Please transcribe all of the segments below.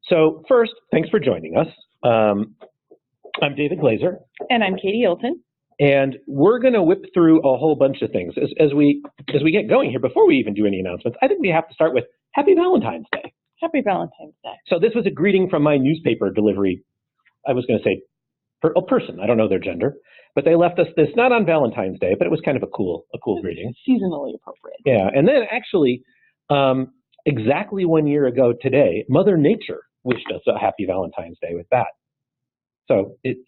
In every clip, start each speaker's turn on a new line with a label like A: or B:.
A: So first, thanks for joining us. I'm David Glazer.
B: And I'm Katie Ilton.
A: And we're going to whip through a whole bunch of things. As we get going here, before we even do any announcements, I think we have to start with Happy Valentine's Day.
B: Happy Valentine's Day.
A: So this was a greeting from my newspaper delivery, I was going to say a person, I don't know their gender, but they left us this, not on Valentine's Day, but it was kind of a cool greeting.
B: Seasonally appropriate.
A: Yeah, and then actually, exactly 1 year ago today, Mother Nature wished us a Happy Valentine's Day with that. So it's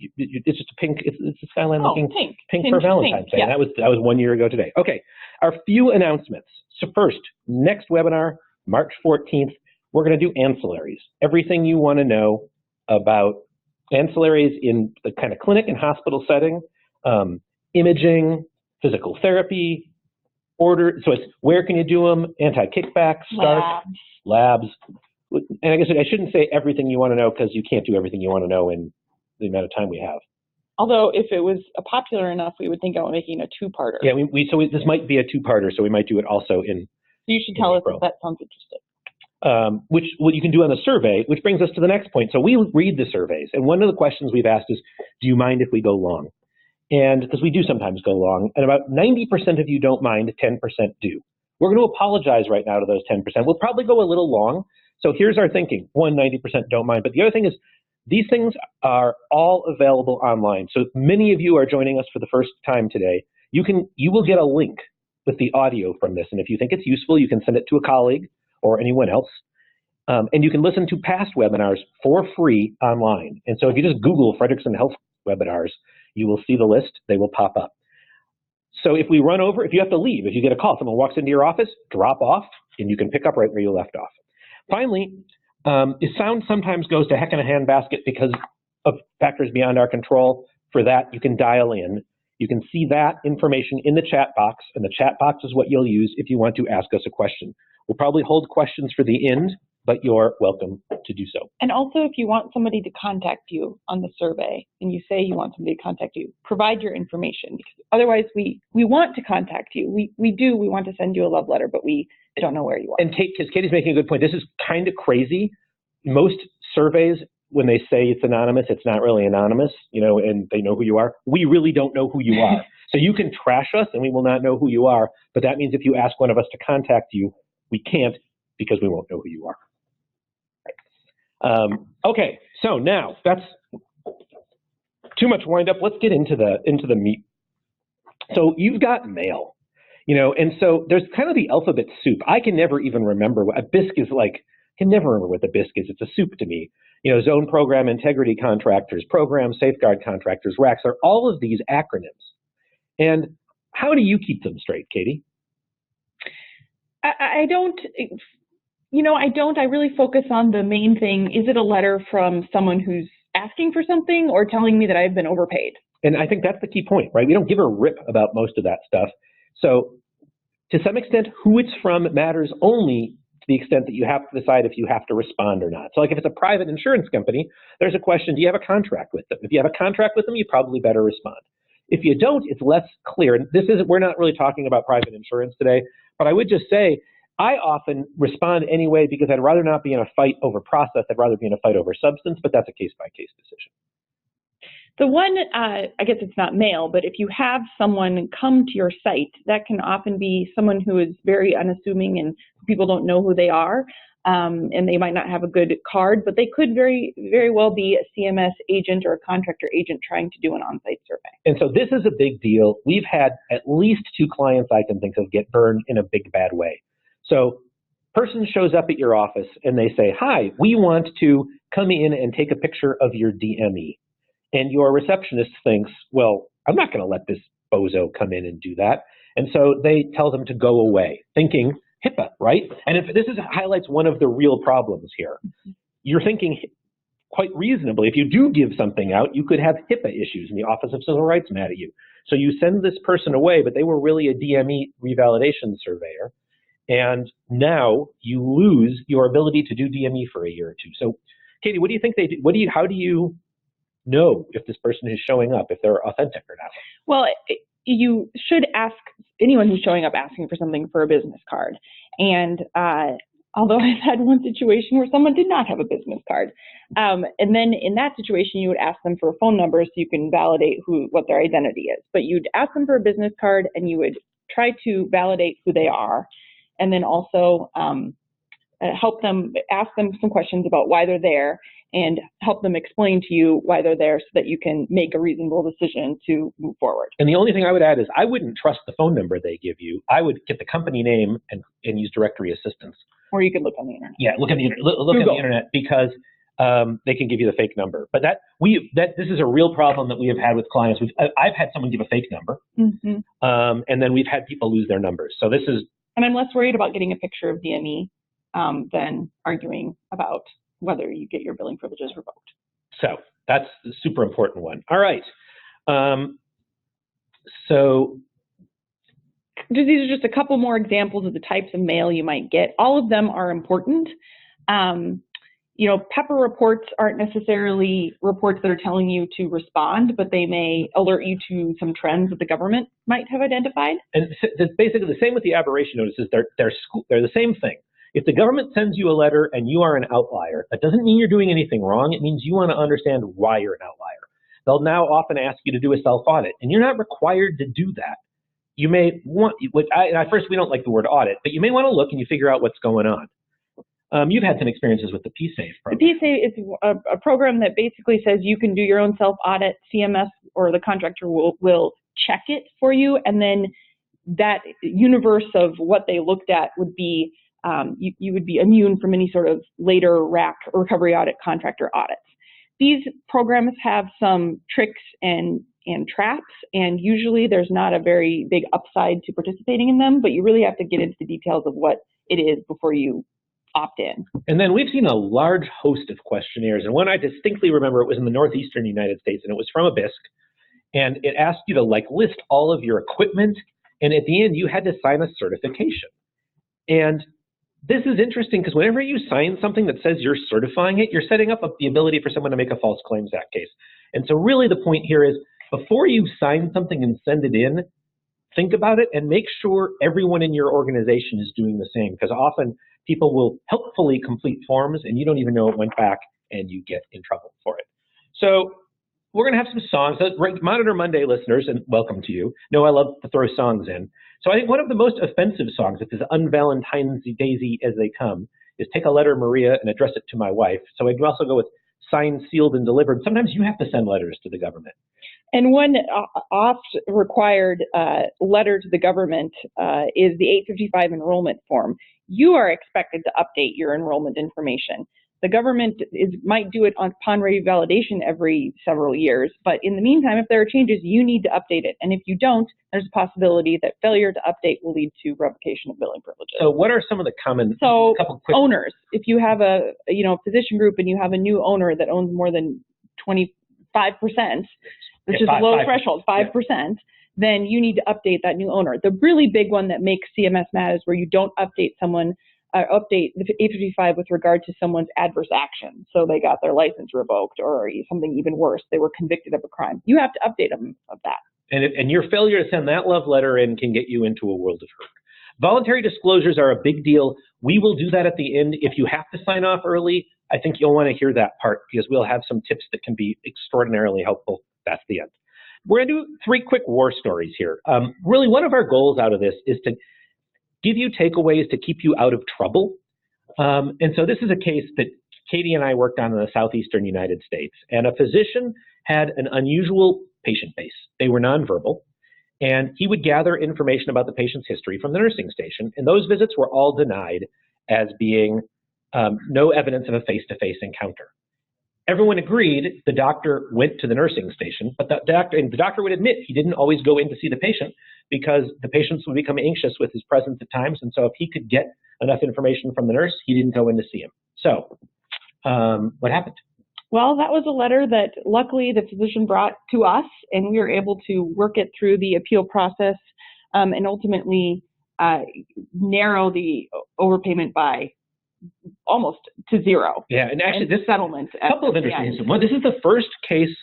A: just a pink, it's a skyline looking pink for Valentine's Day. Yeah. And that was 1 year ago today. Okay, our few announcements. So first, next webinar, March 14th, we're going to do ancillaries. Everything you want to know about ancillaries in the kind of clinic and hospital setting, imaging, physical therapy, so it's where can you do them, anti-kickback, start, labs. And I guess I shouldn't say everything you want to know because you can't do everything you want to know in the amount of time we have.
B: Although if it was popular enough, we would think about making a two-parter.
A: Yeah, this might be a two-parter, so we might do it also in.
B: So you should tell us if that sounds interesting.
A: Which you can do on the survey, which brings us to the next point. So we read the surveys, and one of the questions we've asked is, do you mind if we go long? And because we do sometimes go long, and about 90% of you don't mind, 10% do. We're going to apologize right now to those 10%. We'll probably go a little long. So here's our thinking. 90% don't mind. But the other thing is, these things are all available online. So if many of you are joining us for the first time today, you will get a link with the audio from this. And if you think it's useful, you can send it to a colleague or anyone else. And you can listen to past webinars for free online. And so if you just Google Fredrikson Health webinars, you will see the list. They will pop up. So if we run over, if you have to leave, if you get a call, someone walks into your office, drop off, and you can pick up right where you left off. Finally, if sound sometimes goes to heck in a handbasket because of factors beyond our control, for that you can dial in. You can see that information in the chat box, and the chat box is what you'll use if you want to ask us a question. We'll probably hold questions for the end, but you're welcome to do so.
B: And also, if you want somebody to contact you on the survey, and you say you want somebody to contact you, provide your information, because otherwise we want to contact you. We want to send you a love letter, but we don't know where you are.
A: And because Katie's making a good point, this is kind of crazy. Most surveys, when they say it's anonymous, it's not really anonymous, and they know who you are. We really don't know who you are. So you can trash us and we will not know who you are, but that means if you ask one of us to contact you, we can't because we won't know who you are. Okay, so now that's too much wind up. Let's get into the meat. So you've got mail, and so there's kind of the alphabet soup. I can never even remember what a BISC is like. I can never remember what the BISC is. It's a soup to me. Zone program integrity contractors, program safeguard contractors, RACs, are all of these acronyms. And how do you keep them straight, Katie?
B: I don't. I really focus on the main thing. Is it a letter from someone who's asking for something or telling me that I've been overpaid?
A: And I think that's the key point, right? We don't give a rip about most of that stuff. So to some extent, who it's from matters only to the extent that you have to decide if you have to respond or not. So like if it's a private insurance company, there's a question, do you have a contract with them? If you have a contract with them, you probably better respond. If you don't, it's less clear. And we're not really talking about private insurance today, but I would just say, I often respond anyway because I'd rather not be in a fight over process. I'd rather be in a fight over substance, but that's a case-by-case decision.
B: The one, I guess it's not mail, but if you have someone come to your site, that can often be someone who is very unassuming and people don't know who they are, and they might not have a good card, but they could very, very well be a CMS agent or a contractor agent trying to do an on-site survey.
A: And so this is a big deal. We've had at least 2 clients I can think of get burned in a big, bad way. So person shows up at your office and they say, hi, we want to come in and take a picture of your DME. And your receptionist thinks, well, I'm not going to let this bozo come in and do that. And so they tell them to go away, thinking HIPAA, right? And if this highlights one of the real problems here. You're thinking quite reasonably, if you do give something out, you could have HIPAA issues and the Office of Civil Rights mad at you. So you send this person away, but they were really a DME revalidation surveyor. And now you lose your ability to do DME for a year or two. So, Katie, what do you think they do? How do you know if this person is showing up, if they're authentic or not?
B: Well, you should ask anyone who's showing up asking for something for a business card. And Although I've had one situation where someone did not have a business card. And then in that situation, you would ask them for a phone number so you can validate what their identity is. But you'd ask them for a business card and you would try to validate who they are. And then also help them, ask them some questions about why they're there and help them explain to you why they're there so that you can make a reasonable decision to move forward.
A: And the only thing I would add is I wouldn't trust the phone number they give you. I would get the company name and use directory assistance.
B: Or you could look on the internet.
A: Yeah, look on the internet because they can give you the fake number. But this is a real problem that we have had with clients. I've had someone give a fake number, and then we've had people lose their numbers. So this is.
B: And I'm less worried about getting a picture of DME than arguing about whether you get your billing privileges revoked.
A: So that's a super important one. All right. So
B: these are just a couple more examples of the types of mail you might get. All of them are important. Pepper reports aren't necessarily reports that are telling you to respond, but they may alert you to some trends that the government might have identified.
A: And it's basically the same with the aberration notices. They're the same thing. If the government sends you a letter and you are an outlier, that doesn't mean you're doing anything wrong. It means you want to understand why you're an outlier. They'll now often ask you to do a self-audit, and you're not required to do that. You may want, at first we don't like the word audit, but you may want to look and you figure out what's going on. You've had some experiences with the PSAVE program.
B: The PSAVE is a program that basically says you can do your own self-audit. CMS or the contractor will check it for you, and then that universe of what they looked at would be, you would be immune from any sort of later RAC, recovery audit contractor audits. These programs have some tricks and traps, and usually there's not a very big upside to participating in them, but you really have to get into the details of what it is before you opt in.
A: And then we've seen a large host of questionnaires, and one I distinctly remember, it was in the northeastern United States, and it was from a BISC, and it asked you to list all of your equipment, and at the end you had to sign a certification. And this is interesting because whenever you sign something that says you're certifying it, you're setting up the ability for someone to make a False Claims Act case. And so really the point here is, before you sign something and send it in, think about it and make sure everyone in your organization is doing the same, because often people will helpfully complete forms and you don't even know it went back and you get in trouble for it. So we're going to have some songs. Monitor Monday listeners, and welcome to you, know I love to throw songs in. So I think one of the most offensive songs, it's as un-Valentine's daisy as they come, is Take a Letter, Maria, and Address It to My Wife. So I can also go with Signed, Sealed, and Delivered. Sometimes you have to send letters to the government.
B: And one oft-required letter to the government is the 855 enrollment form. You are expected to update your enrollment information. The government might do it upon revalidation every several years, but in the meantime, if there are changes, you need to update it. And if you don't, there's a possibility that failure to update will lead to revocation of billing privileges.
A: So what are some of the common,
B: owners, if you have a physician group and you have a new owner that owns more than 25%, which is a low threshold, 5%, then you need to update that new owner. The really big one that makes CMS mad is where you don't update update the 855 with regard to someone's adverse action. So they got their license revoked, or something even worse, they were convicted of a crime. You have to update them of that.
A: And your failure to send that love letter in can get you into a world of hurt. Voluntary disclosures are a big deal. We will do that at the end. If you have to sign off early, I think you'll want to hear that part, because we'll have some tips that can be extraordinarily helpful. That's the end. We're going to do 3 quick war stories here. Really, one of our goals out of this is to give you takeaways to keep you out of trouble. And so this is a case that Katie and I worked on in the southeastern United States. And a physician had an unusual patient base. They were nonverbal. And he would gather information about the patient's history from the nursing station. And those visits were all denied as being no evidence of a face-to-face encounter. Everyone agreed the doctor went to the nursing station, but the doctor would admit he didn't always go in to see the patient because the patients would become anxious with his presence at times. And so if he could get enough information from the nurse, he didn't go in to see him. So what happened?
B: Well, that was a letter that luckily the physician brought to us, and we were able to work it through the appeal process and ultimately narrow the overpayment by almost to zero.
A: Yeah, and actually this
B: settlement.
A: A couple of interesting things. Well, this is the first case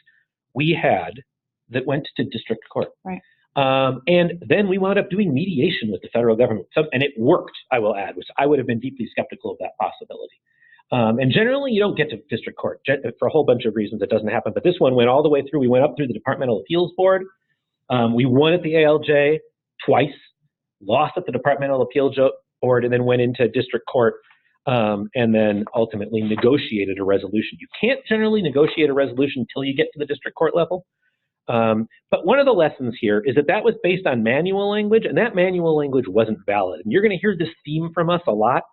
A: we had that went to district court.
B: Right.
A: And then we wound up doing mediation with the federal government, and it worked, I will add, which I would have been deeply skeptical of that possibility. And generally, you don't get to district court for a whole bunch of reasons. It doesn't happen. But this one went all the way through. We went up through the Departmental Appeals Board. We won at the ALJ twice, lost at the Departmental Appeals Board, and then went into district court and then ultimately negotiated a resolution. You can't generally negotiate a resolution until you get to the district court level. But one of the lessons here is that that was based on manual language, and that manual language wasn't valid. And you're going to hear this theme from us a lot.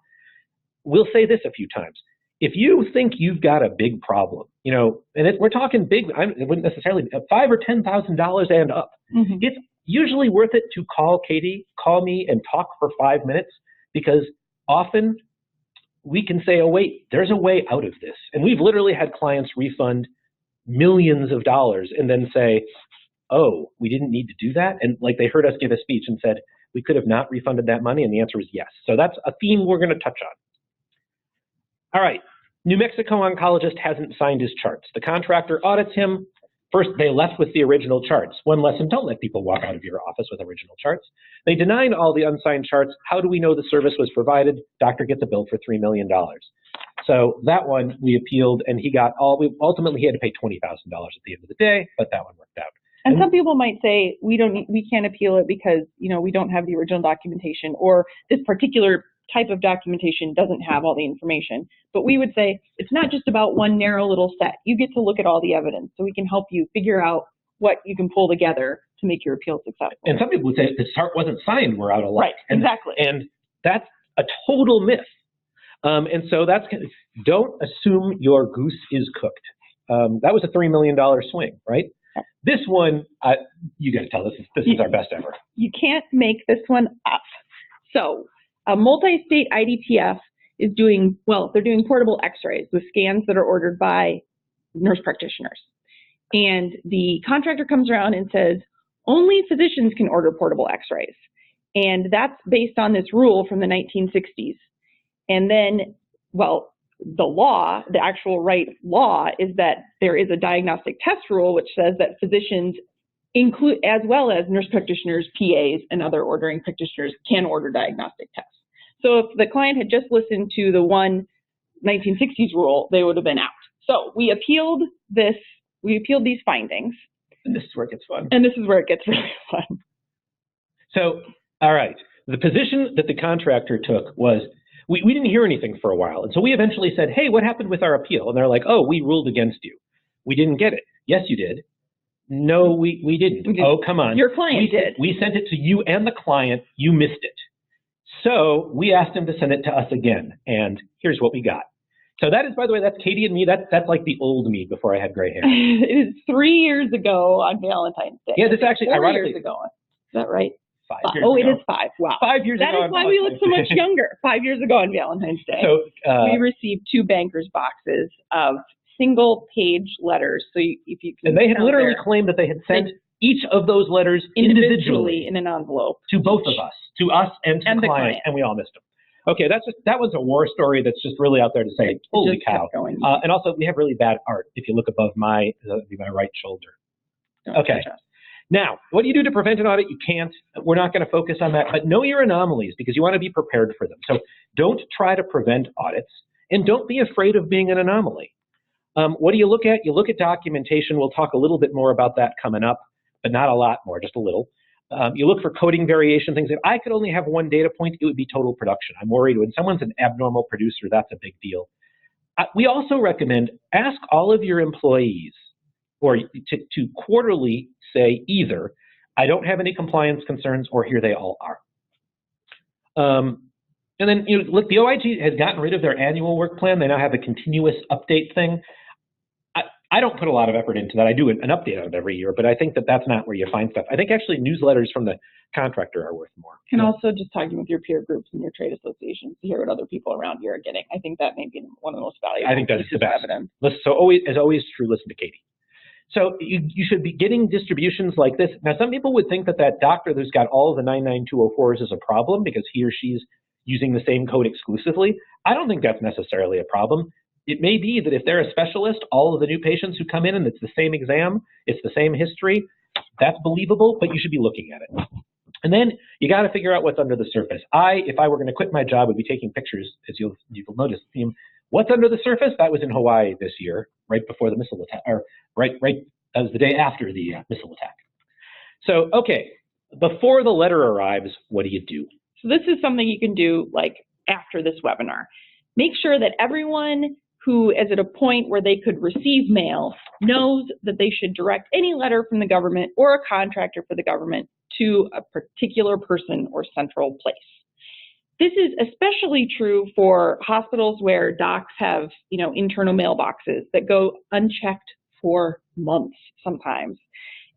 A: We'll say this a few times. If you think you've got a big problem, and we're talking big, it wouldn't necessarily be $5,000 or $10,000 and up. Mm-hmm. It's usually worth it to call Katie, call me, and talk for 5 minutes, because often we can say, oh, wait, there's a way out of this. And we've literally had clients refund millions of dollars and then say, oh, we didn't need to do that? And like they heard us give a speech and said, we could have not refunded that money, and the answer is yes. So that's a theme we're going to touch on. All right, New Mexico oncologist hasn't signed his charts. The contractor audits him. First, they left with the original charts. One lesson, don't let people walk out of your office with original charts. They denied all the unsigned charts. How do we know the service was provided? Doctor gets a bill for $3 million. So that one we appealed, and he got ultimately he had to pay $20,000 at the end of the day, but that one worked out.
B: And some people might say, we can't appeal it because, we don't have the original documentation, or this particular type of documentation doesn't have all the information. But we would say it's not just about one narrow little set. You get to look at all the evidence, so we can help you figure out what you can pull together to make your appeal successful.
A: And some people would say if the chart wasn't signed, we're out of luck.
B: Right, exactly.
A: And that's a total myth. And so don't assume your goose is cooked. That was a $3 million swing, right? This one, you got to tell us, this is our best ever.
B: You can't make this one up. So a multi-state IDTF is they're doing portable x-rays with scans that are ordered by nurse practitioners. And the contractor comes around and says, only physicians can order portable x-rays. And that's based on this rule from the 1960s. And then, the actual right law is that there is a diagnostic test rule which says that physicians include, as well as nurse practitioners, PAs, and other ordering practitioners can order diagnostic tests. So if the client had just listened to the 1960s rule, they would have been out. So we appealed these findings.
A: And this is where it gets fun.
B: And this is where it gets really fun.
A: So, all right, the position that the contractor took was, we didn't hear anything for a while. And so we eventually said, hey, what happened with our appeal? And they're like, oh, we ruled against you. We didn't get it. Yes, you did. No, we didn't. Oh, come on.
B: Your client did.
A: We sent it to you and the client. You missed it. So we asked him to send it to us again. And here's what we got. So that is, by the way, that's Katie and me. That's like the old me before I had gray hair.
B: It is 3 years ago on Valentine's Day.
A: Yeah, this actually,
B: 4
A: ironically.
B: years ago. Is that right?
A: 5 years
B: ago.
A: It
B: is 5. Wow.
A: 5 years ago.
B: That is why we look so much younger. 5 years ago on Valentine's Day.
A: So
B: we received 2 bankers' boxes of single-page letters. So if you can,
A: and they had literally claimed that they had sent each of those letters individually
B: in an envelope
A: to both of us, to us and to the client, and we all missed them. Okay, that was a war story that's just really out there to say, holy cow. And also, we have really bad art. If you look above my right shoulder. Okay. Now, what do you do to prevent an audit? You can't. We're not going to focus on that. But know your anomalies, because you want to be prepared for them. So don't try to prevent audits, and don't be afraid of being an anomaly. What do you look at? You look at documentation. We'll talk a little bit more about that coming up, but not a lot more, just a little. You look for coding variation, things. If I could only have one data point, it would be total production. I'm worried when someone's an abnormal producer, that's a big deal. We also recommend ask all of your employees or to quarterly say either, I don't have any compliance concerns, or here they all are. And then, look, the OIG has gotten rid of their annual work plan. They now have a continuous update thing. I don't put a lot of effort into that. I do an update on it every year, but I think that that's not where you find stuff. I think actually newsletters from the contractor are worth more.
B: And also just talking with your peer groups and your trade associations to hear what other people around you are getting. I think that may be one of the most valuable.
A: I think that's the best. So always true, listen to Katie. So you should be getting distributions like this. Now, some people would think that doctor who's got all of the 99204s is a problem because he or she's using the same code exclusively. I don't think that's necessarily a problem. It may be that if they're a specialist, all of the new patients who come in and it's the same exam, it's the same history, That's believable, but you should be looking at it. And then you got to figure out what's under the surface. If I were going to quit my job, would be taking pictures, as you'll notice. What's under the surface? That was in Hawaii this year, right before the missile attack, or right as the day after the missile attack. So, okay, before the letter arrives, what do you do?
B: So this is something you can do like after this webinar. Make sure that everyone who is at a point where they could receive mail knows that they should direct any letter from the government or a contractor for the government to a particular person or central place. This is especially true for hospitals where docs have, internal mailboxes that go unchecked for months sometimes.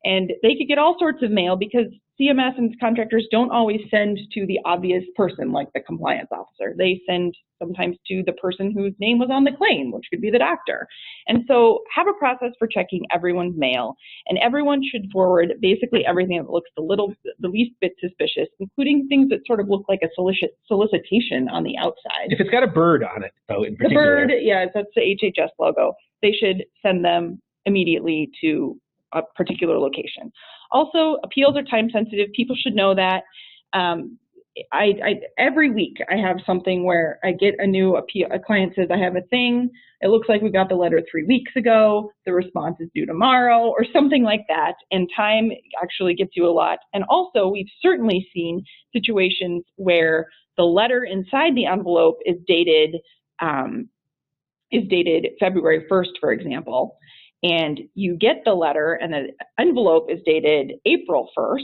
B: And they could get all sorts of mail because CMS and contractors don't always send to the obvious person like the compliance officer. They send sometimes to the person whose name was on the claim, which could be the doctor. And so have a process for checking everyone's mail, and everyone should forward basically everything that looks the least bit suspicious, including things that sort of look like a solicitation on the outside.
A: If it's got a bird on it, though, in particular.
B: The bird, yeah, that's the HHS logo. They should send them immediately to a particular location. Also, appeals are time sensitive. People should know that. Every week I have something where I get a new appeal. A client says, I have a thing. It looks like we got the letter 3 weeks ago. The response is due tomorrow or something like that. And time actually gets you a lot. And also, we've certainly seen situations where the letter inside the envelope is dated February 1st, for example. And you get the letter and the envelope is dated April 1st,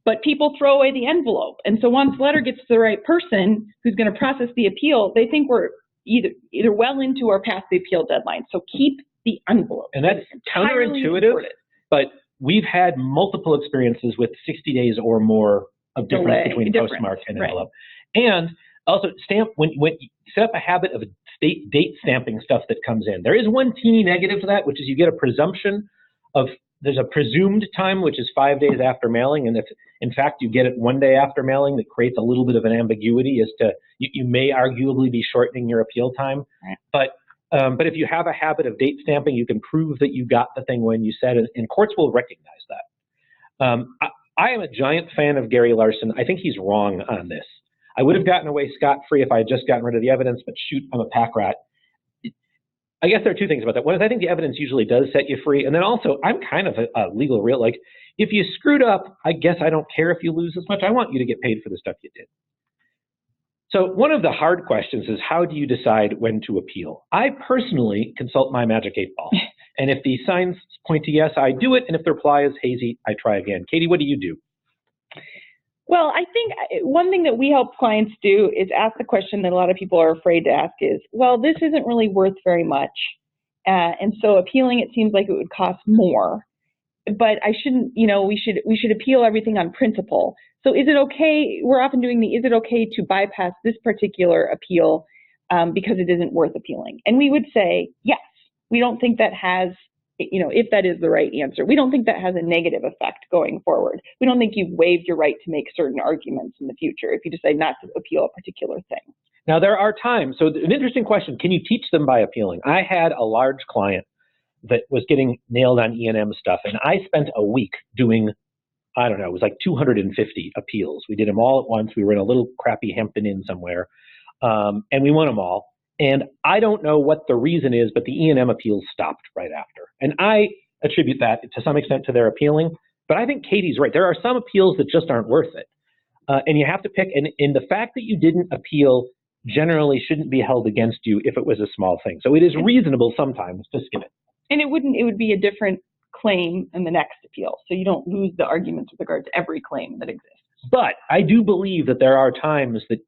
B: but people throw away the envelope. And so once the letter gets to the right person who's going to process the appeal, they think we're either well into or past the appeal deadline. So keep the envelope.
A: And that's counterintuitive, but we've had multiple experiences with 60 days or more of difference between postmark and envelope. Right. And also, when you set up a habit of date stamping stuff that comes in. There is one teeny negative to that, which is you get a presumption of, there's a presumed time, which is 5 days after mailing. And if, in fact, you get it 1 day after mailing, that creates a little bit of an ambiguity as to, you may arguably be shortening your appeal time. Right. But if you have a habit of date stamping, you can prove that you got the thing when you said it, and courts will recognize that. I am a giant fan of Gary Larson. I think he's wrong on this. I would have gotten away scot-free if I had just gotten rid of the evidence, but shoot, I'm a pack rat. I guess there are two things about that. One is I think the evidence usually does set you free. And then also, I'm kind of a legal real, like, if you screwed up, I guess I don't care if you lose as much. I want you to get paid for the stuff you did. So one of the hard questions is, how do you decide when to appeal? I personally consult my magic 8-ball. And if the signs point to yes, I do it. And if the reply is hazy, I try again. Katie, what do you do?
B: Well, I think one thing that we help clients do is ask the question that a lot of people are afraid to ask is, well, this isn't really worth very much. And so appealing, it seems like it would cost more. But I shouldn't, we should appeal everything on principle. So is it okay, we're often doing is it okay to bypass this particular appeal because it isn't worth appealing? And we would say, yes, we don't think that has, if that is the right answer, we don't think that has a negative effect going forward. We don't think you've waived your right to make certain arguments in the future if you decide not to appeal a particular thing.
A: Now, there are times, so an interesting question, can you teach them by appealing? I had a large client that was getting nailed on E&M stuff, and I spent a week doing, I don't know, it was like 250 appeals. We did them all at once. We were in a little crappy Hampton Inn somewhere, and we won them all. And I don't know what the reason is, but the E&M appeals stopped right after. And I attribute that to some extent to their appealing. But I think Katie's right. There are some appeals that just aren't worth it. And you have to pick. And the fact that you didn't appeal generally shouldn't be held against you if it was a small thing. So it is reasonable sometimes to skip it.
B: And it would be a different claim in the next appeal. So you don't lose the arguments with regard to every claim that exists.
A: But I do believe that there are times that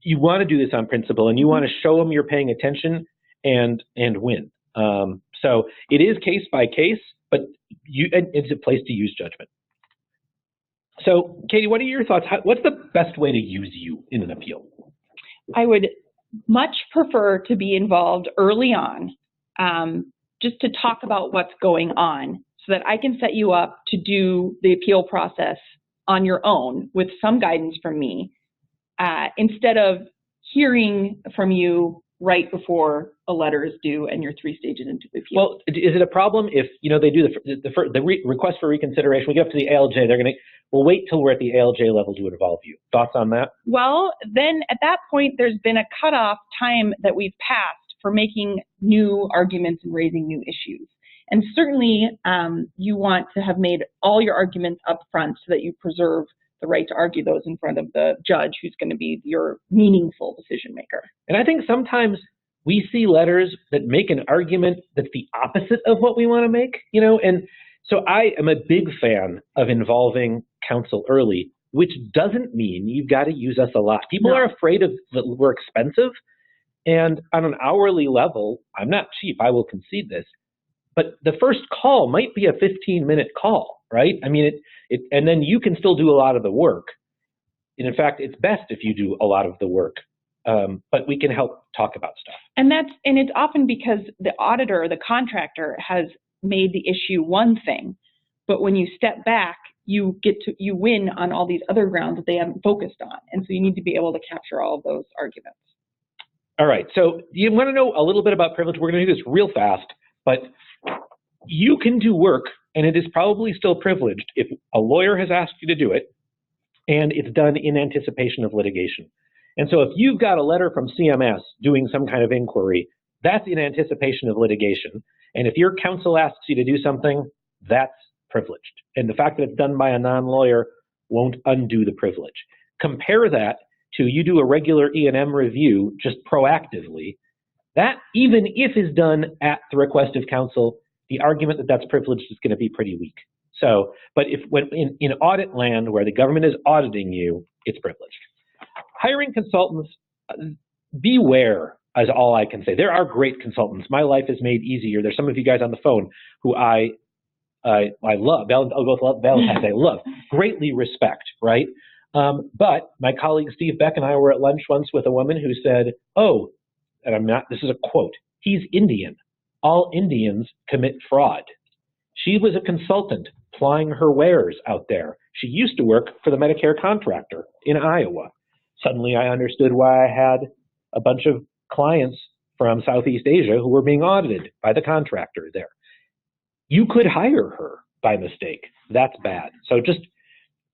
A: you want to do this on principle and you want to show them you're paying attention and win. So it is case by case, but it's a place to use judgment. So Katie, what are your thoughts? What's the best way to use you in an appeal?
B: I would much prefer to be involved early on, just to talk about what's going on so that I can set you up to do the appeal process on your own with some guidance from me. Instead of hearing from you right before a letter is due and you're 3 stages into the appeal.
A: Well, is it a problem if, they do the request for reconsideration, we get up to the ALJ, we'll wait till we're at the ALJ level to involve you. Thoughts on that?
B: Well, then at that point, there's been a cutoff time that we've passed for making new arguments and raising new issues. And certainly, you want to have made all your arguments up front so that you preserve the right to argue those in front of the judge who's going to be your meaningful decision maker.
A: And I think sometimes we see letters that make an argument that's the opposite of what we want to make, and so I am a big fan of involving counsel early, which doesn't mean you've got to use us a lot. People are afraid of that we're expensive, and on an hourly level, I'm not cheap, I will concede this, but the first call might be a 15-minute call, right? I mean, and then you can still do a lot of the work. And in fact, it's best if you do a lot of the work, but we can help talk about stuff.
B: And it's often because the auditor, the contractor, has made the issue one thing, but when you step back, you win on all these other grounds that they haven't focused on. And so you need to be able to capture all of those arguments.
A: All right, so you want to know a little bit about privilege. We're going to do this real fast, but you can do work, and it is probably still privileged if a lawyer has asked you to do it, and it's done in anticipation of litigation. And so if you've got a letter from CMS doing some kind of inquiry, that's in anticipation of litigation. And if your counsel asks you to do something, that's privileged. And the fact that it's done by a non-lawyer won't undo the privilege. Compare that to you do a regular E&M review just proactively. That, even if is done at the request of counsel, the argument that that's privileged is going to be pretty weak. So, but when in audit land where the government is auditing you, it's privileged. Hiring consultants, beware, is all I can say. There are great consultants. My life is made easier. There's some of you guys on the phone who I love. I'll both love Valentine. I love, greatly respect, right? But my colleague Steve Beck and I were at lunch once with a woman who said, "Oh," and I'm not. This is a quote. "He's Indian. All Indians commit fraud." She was a consultant plying her wares out there. She used to work for the Medicare contractor in Iowa. Suddenly I understood why I had a bunch of clients from Southeast Asia who were being audited by the contractor there. You could hire her by mistake. That's bad. So just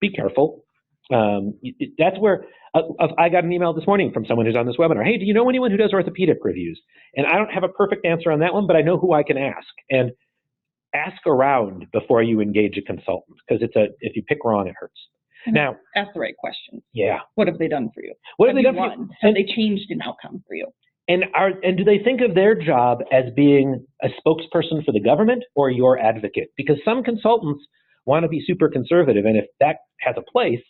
A: be careful. That's where I got an email this morning from someone who's on this webinar. "Hey, do you know anyone who does orthopedic reviews?" And I don't have a perfect answer on that one, but I know who I can ask. And ask around before you engage a consultant, because if you pick wrong, it hurts. Now,
B: ask the right questions.
A: Yeah.
B: What have they done for you?
A: What have they done for you?
B: Have they changed an outcome for you?
A: And do they think of their job as being a spokesperson for the government or your advocate? Because some consultants want to be super conservative, and if that has a place,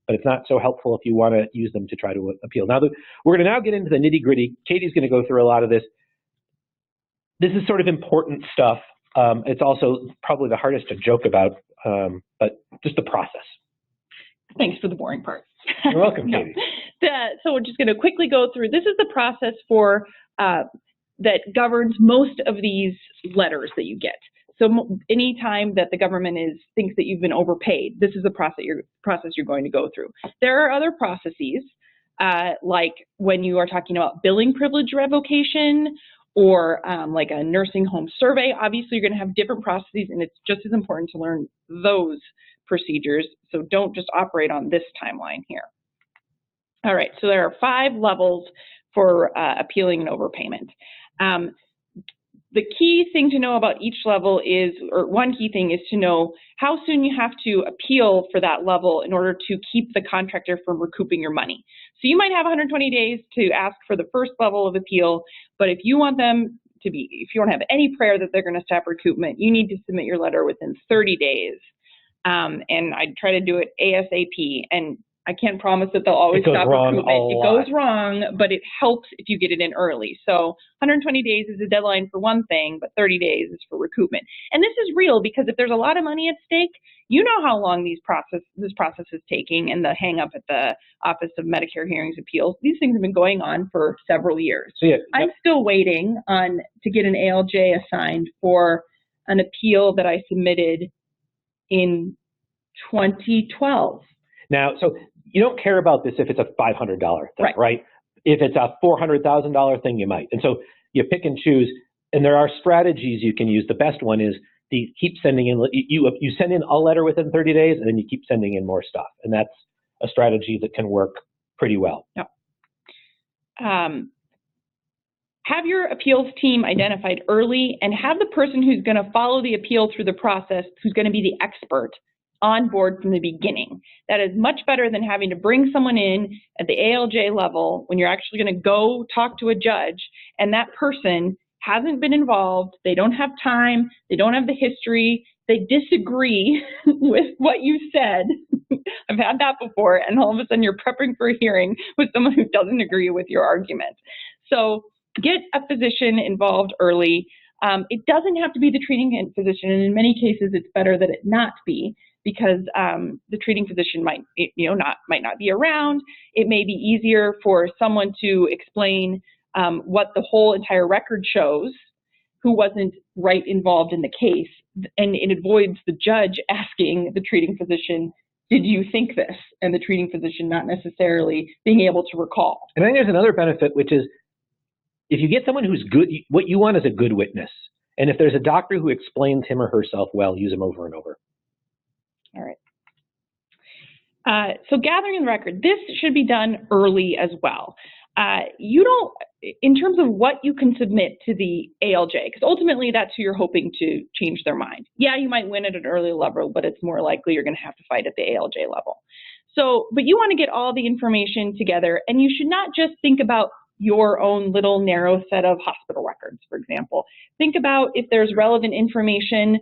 A: but it's not so helpful if you want to use them to try to appeal. Now, we're going to now get into the nitty-gritty. Katie's going to go through a lot of this. This is sort of important stuff. It's also probably the hardest to joke about, but just the process.
B: Thanks for the boring part.
A: You're welcome, Katie.
B: So we're just going to quickly go through. This is the process for that governs most of these letters that you get. So anytime that the government thinks that you've been overpaid, this is the process you're going to go through. There are other processes, like when you are talking about billing privilege revocation or like a nursing home survey. Obviously, you're going to have different processes, and it's just as important to learn those procedures. So don't just operate on this timeline here. All right, so there are 5 levels for appealing an overpayment. The key thing to know about each level is, or one key thing is to know how soon you have to appeal for that level in order to keep the contractor from recouping your money. So you might have 120 days to ask for the first level of appeal, but if you want them to be, if you don't have any prayer that they're going to stop recoupment, you need to submit your letter within 30 days. And I'd try to do it ASAP. And I can't promise that they'll always stop recoupment. It goes wrong, but it helps if you get it in early. So 120 days is a deadline for one thing, but 30 days is for recoupment. And this is real because if there's a lot of money at stake, you know how long this process is taking, and the hang up at the Office of Medicare Hearings Appeals. These things have been going on for several years. So I'm still waiting to get an ALJ assigned for an appeal that I submitted in 2012.
A: Now, so you don't care about this if it's a $500 thing, right? If it's a $400,000 thing, you might. And so you pick and choose, and there are strategies you can use. The best one is keep sending in, you send in a letter within 30 days, and then you keep sending in more stuff. And that's a strategy that can work pretty well.
B: Yep. Have your appeals team identified early, and have the person who's going to follow the appeal through the process, who's going to be the expert, on board from the beginning. That is much better than having to bring someone in at the ALJ level when you're actually going to go talk to a judge, and that person hasn't been involved, they don't have time, they don't have the history, they disagree with what you said. I've had that before, and all of a sudden you're prepping for a hearing with someone who doesn't agree with your argument. So get a physician involved early. It doesn't have to be the treating physician, and in many cases it's better that it not be, because the treating physician might not be around. It may be easier for someone to explain what the whole entire record shows, who wasn't right involved in the case, and it avoids the judge asking the treating physician, did you think this? And the treating physician not necessarily being able to recall.
A: And I think there's another benefit, which is if you get someone who's good, what you want is a good witness. And if there's a doctor who explains him or herself well, use them over and over.
B: All right. So gathering the record, this should be done early as well. In terms of what you can submit to the ALJ, because ultimately that's who you're hoping to change their mind. Yeah, you might win at an early level, but it's more likely you're going to have to fight at the ALJ level. So, but you want to get all the information together, and you should not just think about your own little narrow set of hospital records, for example. Think about if there's relevant information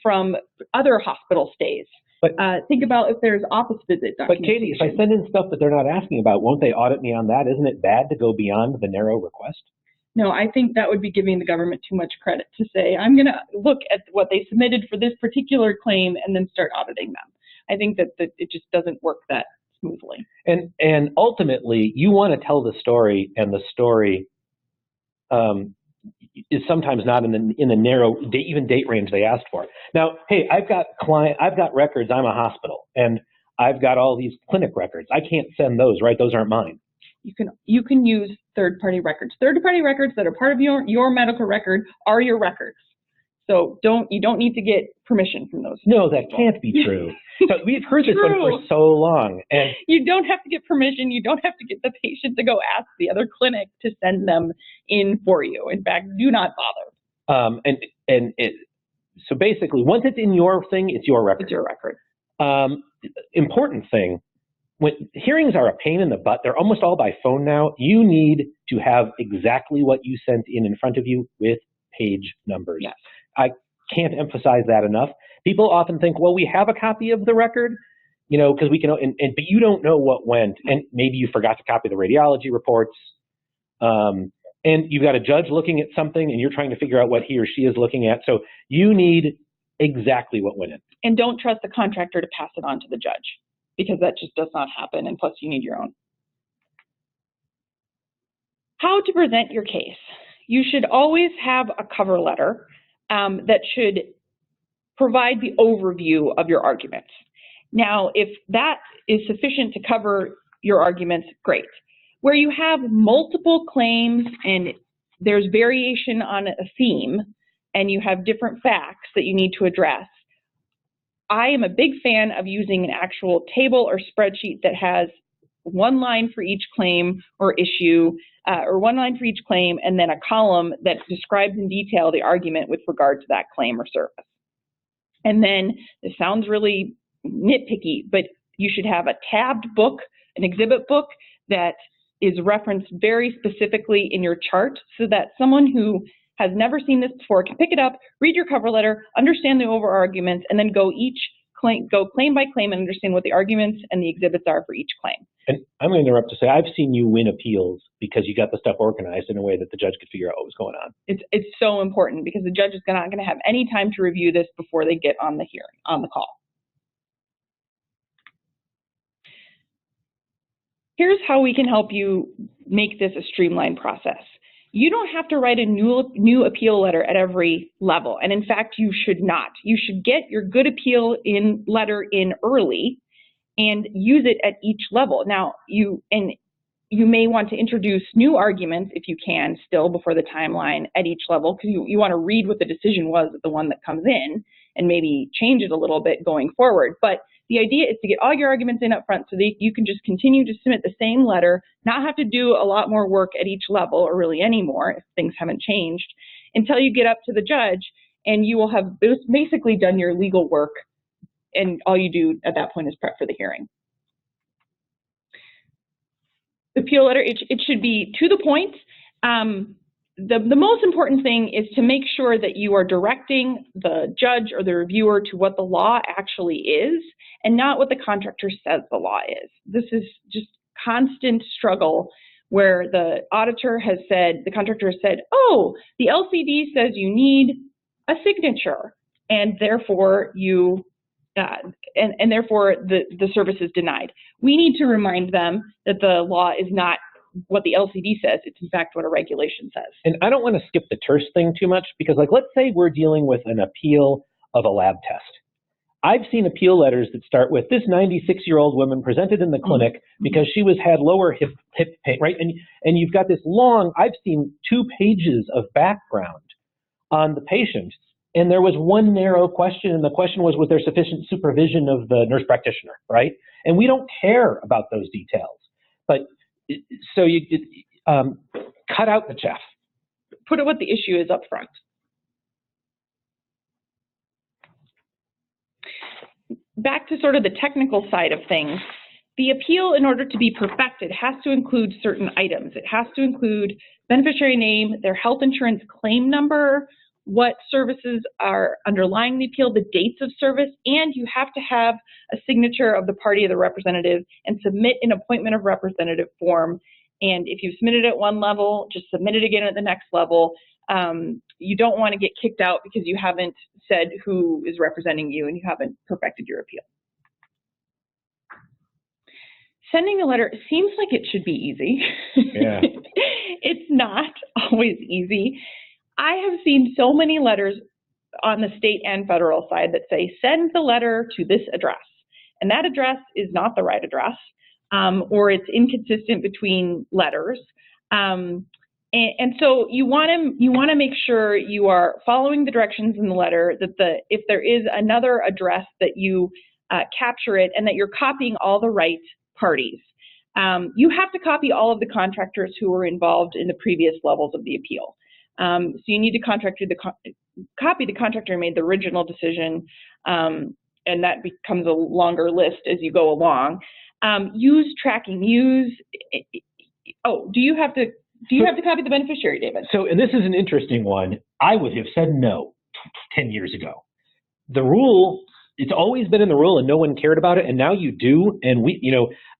B: from other hospital stays. But think about if there's office visit documentation.
A: But Katie, if I send in stuff that they're not asking about, won't they audit me on that? Isn't it bad to go beyond the narrow request?
B: No, I think that would be giving the government too much credit to say, I'm going to look at what they submitted for this particular claim and then start auditing them. I think that it just doesn't work that smoothly.
A: And ultimately, you want to tell the story, and the story is sometimes not in the narrow even date range they asked for. Now, hey, I've got records. I'm a hospital, and I've got all these clinic records. I can't send those, right? Those aren't mine.
B: You can use third-party records. Third-party records that are part of your medical record are your records. So you don't need to get permission from those.
A: No, that can't be true. So we've heard this one for so long, and
B: you don't have to get permission. You don't have to get the patient to go ask the other clinic to send them in for you. In fact, do not bother.
A: So basically, once it's in your thing, it's your record.
B: It's your record.
A: Important thing. When hearings are a pain in the butt, they're almost all by phone now. You need to have exactly what you sent in front of you with page numbers.
B: Yes.
A: I can't emphasize that enough. People often think, well, we have a copy of the record, because we can, but you don't know what went, and maybe you forgot to copy the radiology reports, and you've got a judge looking at something, and you're trying to figure out what he or she is looking at. So you need exactly what went in.
B: And don't trust the contractor to pass it on to the judge, because that just does not happen, and plus you need your own. How to present your case. You should always have a cover letter that should provide the overview of your arguments. Now, if that is sufficient to cover your arguments, great. Where you have multiple claims and there's variation on a theme and you have different facts that you need to address, I am a big fan of using an actual table or spreadsheet that has one line for each claim or issue, or one line for each claim, and then a column that describes in detail the argument with regard to that claim or service. And then, this sounds really nitpicky, but you should have a tabbed book, an exhibit book that is referenced very specifically in your chart so that someone who has never seen this before can pick it up, read your cover letter, understand the over arguments, and then go claim by claim and understand what the arguments and the exhibits are for each claim.
A: And I'm going to interrupt to say I've seen you win appeals because you got the stuff organized in a way that the judge could figure out what was going on.
B: It's so important because the judge is not going to have any time to review this before they get on the hearing, on the call. Here's how we can help you make this a streamlined process. You don't have to write a new appeal letter at every level, and in fact, you should not. You should get your good appeal letter in early and use it at each level. Now, you you may want to introduce new arguments, if you can, still before the timeline at each level, because you want to read what the decision was at the one that comes in and maybe change it a little bit going forward. But the idea is to get all your arguments in up front so that you can just continue to submit the same letter, not have to do a lot more work at each level, or really any more if things haven't changed, until you get up to the judge, and you will have basically done your legal work, and all you do at that point is prep for the hearing. The appeal letter, it should be to the point. The most important thing is to make sure that you are directing the judge or the reviewer to what the law actually is, and not what the contractor says the law is. This is just constant struggle where the auditor has said, the contractor has said, oh, the LCD says you need a signature, and therefore you and therefore the service is denied. We need to remind them that the law is not what the LCD says, it's in fact what a regulation says.
A: And I don't want to skip the terse thing too much, because like, let's say we're dealing with an appeal of a lab test. I've seen appeal letters that start with, this 96-year-old woman presented in the clinic because she had lower hip pain, right? And you've got this long, I've seen 2 pages of background on the patient, and there was one narrow question, and the question was there sufficient supervision of the nurse practitioner, right? And we don't care about those details. But so you cut out the chaff.
B: Put it what the issue is up front. Back to sort of the technical side of things, the appeal, in order to be perfected, has to include certain items. It has to include beneficiary name, their health insurance claim number, what services are underlying the appeal, the dates of service, and you have to have a signature of the party of the representative and submit an appointment of representative form. And if you've submitted at one level, just submit it again at the next level. You don't want to get kicked out because you haven't said who is representing you and you haven't perfected your appeal. Sending a letter seems like it should be easy.
A: Yeah.
B: It's not always easy. I have seen so many letters on the state and federal side that say, send the letter to this address. And that address is not the right address, or it's inconsistent between letters. And so you want to make sure you are following the directions in the letter, that if there is another address that you capture it, and that you're copying all the right parties. You have to copy all of the contractors who were involved in the previous levels of the appeal. So you need to copy the contractor who made the original decision, and that becomes a longer list as you go along. Use tracking. Do you have to copy the beneficiary, David?
A: So, and this is an interesting one. I would have said no 10 years ago. The rule, it's always been in the rule and no one cared about it, and now you do. And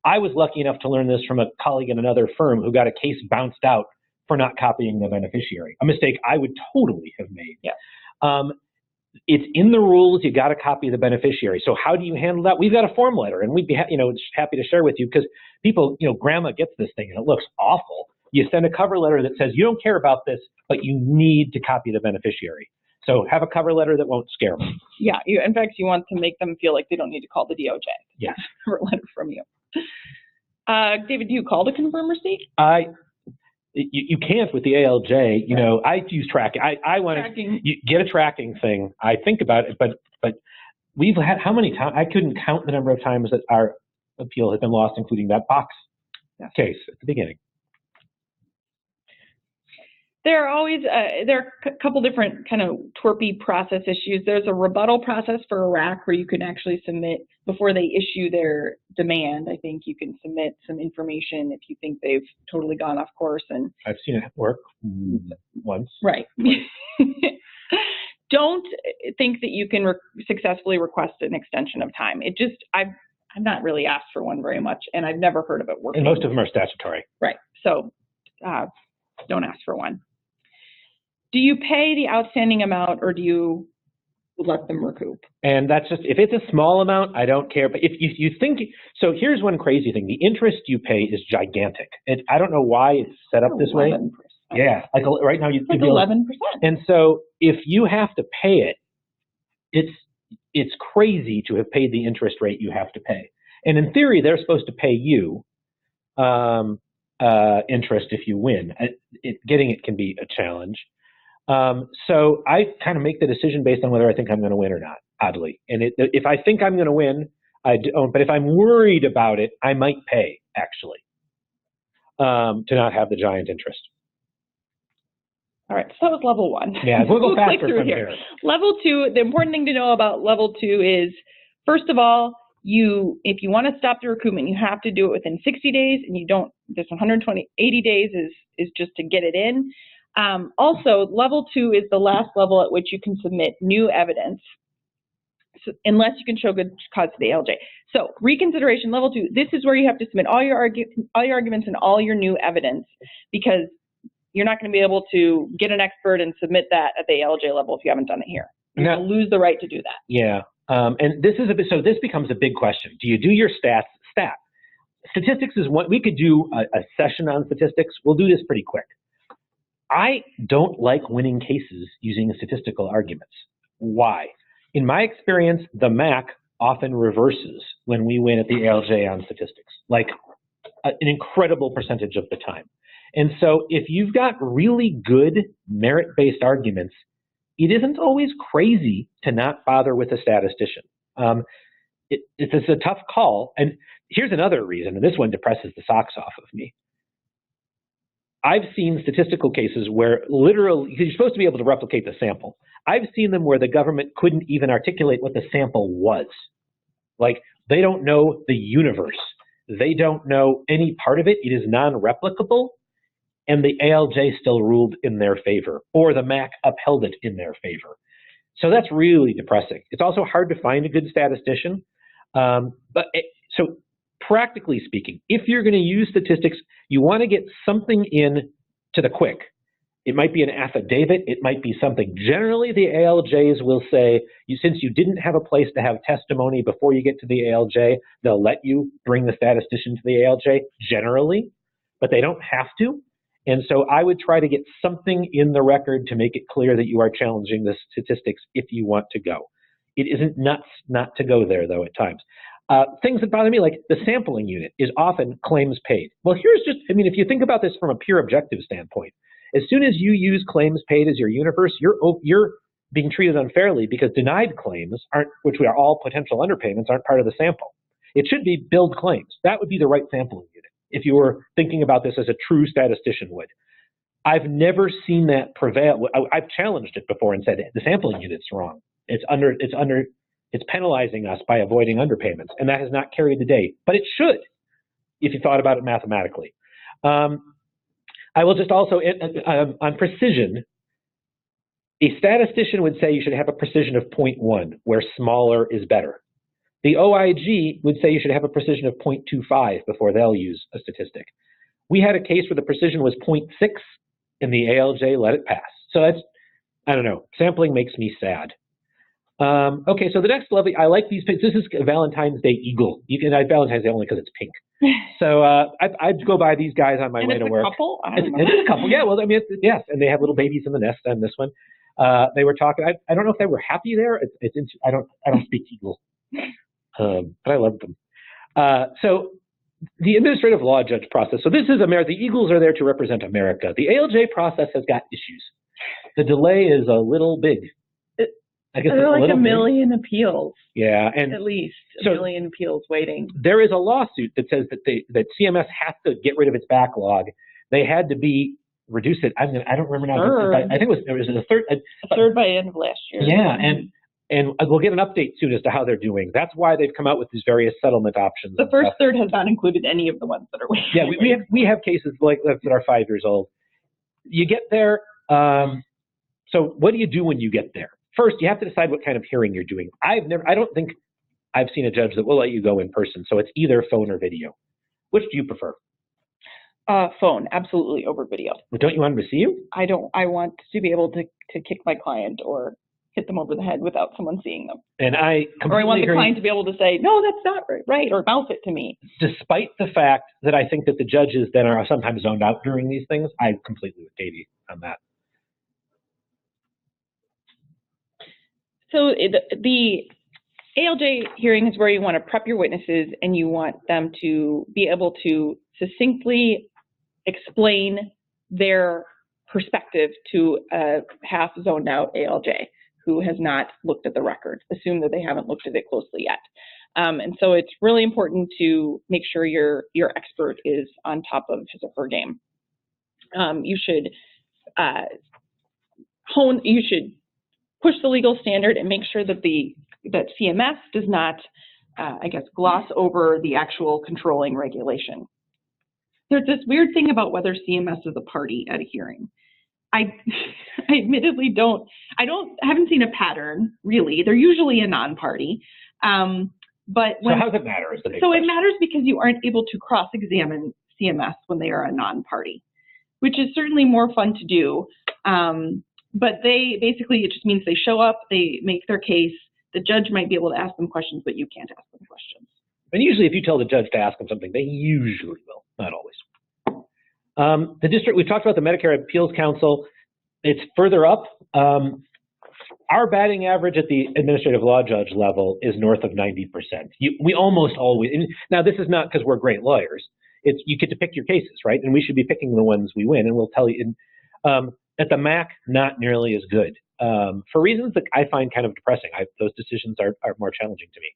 A: I was lucky enough to learn this from a colleague in another firm who got a case bounced out for not copying the beneficiary, a mistake I would totally have made.
B: Yeah.
A: It's in the rules, you got to copy the beneficiary. So how do you handle that? We've got a form letter, and we'd be happy to share with you, because people, grandma gets this thing and it looks awful. You send a cover letter that says you don't care about this, but you need to copy the beneficiary. So have a cover letter that won't scare them. Yeah,
B: in fact, you want to make them feel like they don't need to call the DOJ.
A: Yes.
B: For a letter from you. David, do you call the confirm receipt?
A: You can't with the ALJ. I use tracking. I want to get a tracking thing. I think about it, but we've had how many times? I couldn't count the number of times that our appeal has been lost, including that box case at the beginning.
B: There are always there are a couple different kind of twerpy process issues. There's a rebuttal process for Iraq where you can actually submit, before they issue their demand, I think you can submit some information if you think they've totally gone off course. And
A: I've seen it work once.
B: Right. Don't think that you can successfully request an extension of time. I've not really asked for one very much, and I've never heard of it working.
A: And most of them are statutory.
B: Right. So don't ask for one. Do you pay the outstanding amount, or do you let them recoup?
A: And that's just, if it's a small amount, I don't care. But if you think, so here's one crazy thing. The interest you pay is gigantic. I don't know why it's set up this way. Yeah, like right now
B: it's like 11%.
A: And so if you have to pay it, it's crazy to have paid the interest rate you have to pay. And in theory, they're supposed to pay you. interest if you win. Getting it can be a challenge. So I kind of make the decision based on whether I think I'm going to win or not, oddly. And if I think I'm going to win, I don't. But if I'm worried about it, I might pay, actually, to not have the giant interest.
B: All right, so that was level 1.
A: Yeah, we'll go faster from here.
B: Level 2, the important thing to know about level 2 is, first of all, if you want to stop the recoupment, you have to do it within 60 days, and you don't, this 80 days is just to get it in. Also, level 2 is the last level at which you can submit new evidence, unless you can show good cause to the ALJ. So reconsideration, level 2, this is where you have to submit all your arguments and all your new evidence, because you're not going to be able to get an expert and submit that at the ALJ level if you haven't done it here. You're going to lose the right to do that.
A: Yeah, and this is this becomes a big question. Do you do your stat? Statistics is what we could do a session on statistics. We'll do this pretty quick. I don't like winning cases using statistical arguments. Why? In my experience, the MAC often reverses when we win at the ALJ on statistics, like an incredible percentage of the time. And so if you've got really good merit-based arguments, it isn't always crazy to not bother with a statistician. It's a tough call. And here's another reason, and this one depresses the socks off of me. I've seen statistical cases where literally, because you're supposed to be able to replicate the sample. I've seen them where the government couldn't even articulate what the sample was. Like, they don't know the universe. They don't know any part of it. It is non-replicable. And the ALJ still ruled in their favor, or the MAC upheld it in their favor. So that's really depressing. It's also hard to find a good statistician. So practically speaking, if you're going to use statistics, you want to get something in to the quick. It might be an affidavit. It might be something. Generally, the ALJs will say, since you didn't have a place to have testimony before you get to the ALJ, they'll let you bring the statistician to the ALJ, generally, but they don't have to. And so I would try to get something in the record to make it clear that you are challenging the statistics if you want to go. It isn't nuts not to go there, though, at times. Things that bother me, like the sampling unit, is often claims paid. Well, if you think about this from a pure objective standpoint, as soon as you use claims paid as your universe, you're being treated unfairly because denied claims, which are all potential underpayments, aren't part of the sample. It should be billed claims. That would be the right sampling unit, if you were thinking about this as a true statistician would. I've never seen that prevail. I've challenged it before and said the sampling unit's wrong. It's penalizing us by avoiding underpayments, and that has not carried the day. But it should, if you thought about it mathematically. I will just also, on precision, a statistician would say you should have a precision of 0.1, where smaller is better. The OIG would say you should have a precision of 0.25 before they'll use a statistic. We had a case where the precision was 0.6, and the ALJ let it pass. So that's, I don't know, sampling makes me sad. Okay, so the next level, I like these picks. This is a Valentine's Day eagle. You can have Valentine's Day only because it's pink. So I'd go by these guys on my way to work.
B: Couple?
A: It's a couple. Yeah, well, I mean, yes, and they have little babies in the nest on this one. They were talking. I don't know if they were happy there. I don't speak eagle, but I love them. So the administrative law judge process. So this is America. The Eagles are there to represent America. The ALJ process has got issues. The delay is a little big. I guess
B: there are like a million appeals.
A: Yeah, and
B: at least a million appeals waiting.
A: There is a lawsuit that says that CMS has to get rid of its backlog. They had to reduce it. I don't remember now. I think it was a third
B: by the end of last year.
A: Yeah, and we'll get an update soon as to how they're doing. That's why they've come out with these various settlement options.
B: The first third has not included any of the ones that are waiting.
A: Yeah, we have cases like that are 5 years old. You get there. So what do you do when you get there? First, you have to decide what kind of hearing you're doing. I don't think I've seen a judge that will let you go in person. So it's either phone or video. Which do you prefer?
B: Phone, absolutely, over video.
A: Well, don't you want them to see you?
B: I don't. I want to be able to kick my client or hit them over the head without someone seeing them.
A: And I
B: want the client to be able to say, no, that's not right, or mouth it to me.
A: Despite the fact that I think that the judges then are sometimes zoned out during these things, I'm completely with Katie on that.
B: So the ALJ hearing is where you want to prep your witnesses and you want them to be able to succinctly explain their perspective to a half zoned out ALJ who has not looked at the record. Assume that they haven't looked at it closely yet. And so it's really important to make sure your expert is on top of his or her game. You should you should push the legal standard and make sure that that CMS does not, gloss over the actual controlling regulation. There's this weird thing about whether CMS is a party at a hearing. I admittedly haven't seen a pattern, really. They're usually a non-party. So
A: how does it matter?
B: It matters because you aren't able to cross-examine CMS when they are a non-party, which is certainly more fun to do. But it just means they show up, they make their case. The judge might be able to ask them questions, but you can't ask them questions.
A: And usually if you tell the judge to ask them something, they usually will, not always. The district, we've talked about the Medicare Appeals Council. It's further up. Our batting average at the administrative law judge level is north of 90%. We almost always, now this is not because we're great lawyers. It's you get to pick your cases, right? And we should be picking the ones we win, and we'll tell you. At the MAC, not nearly as good. For reasons that I find kind of depressing. Those decisions are more challenging to me.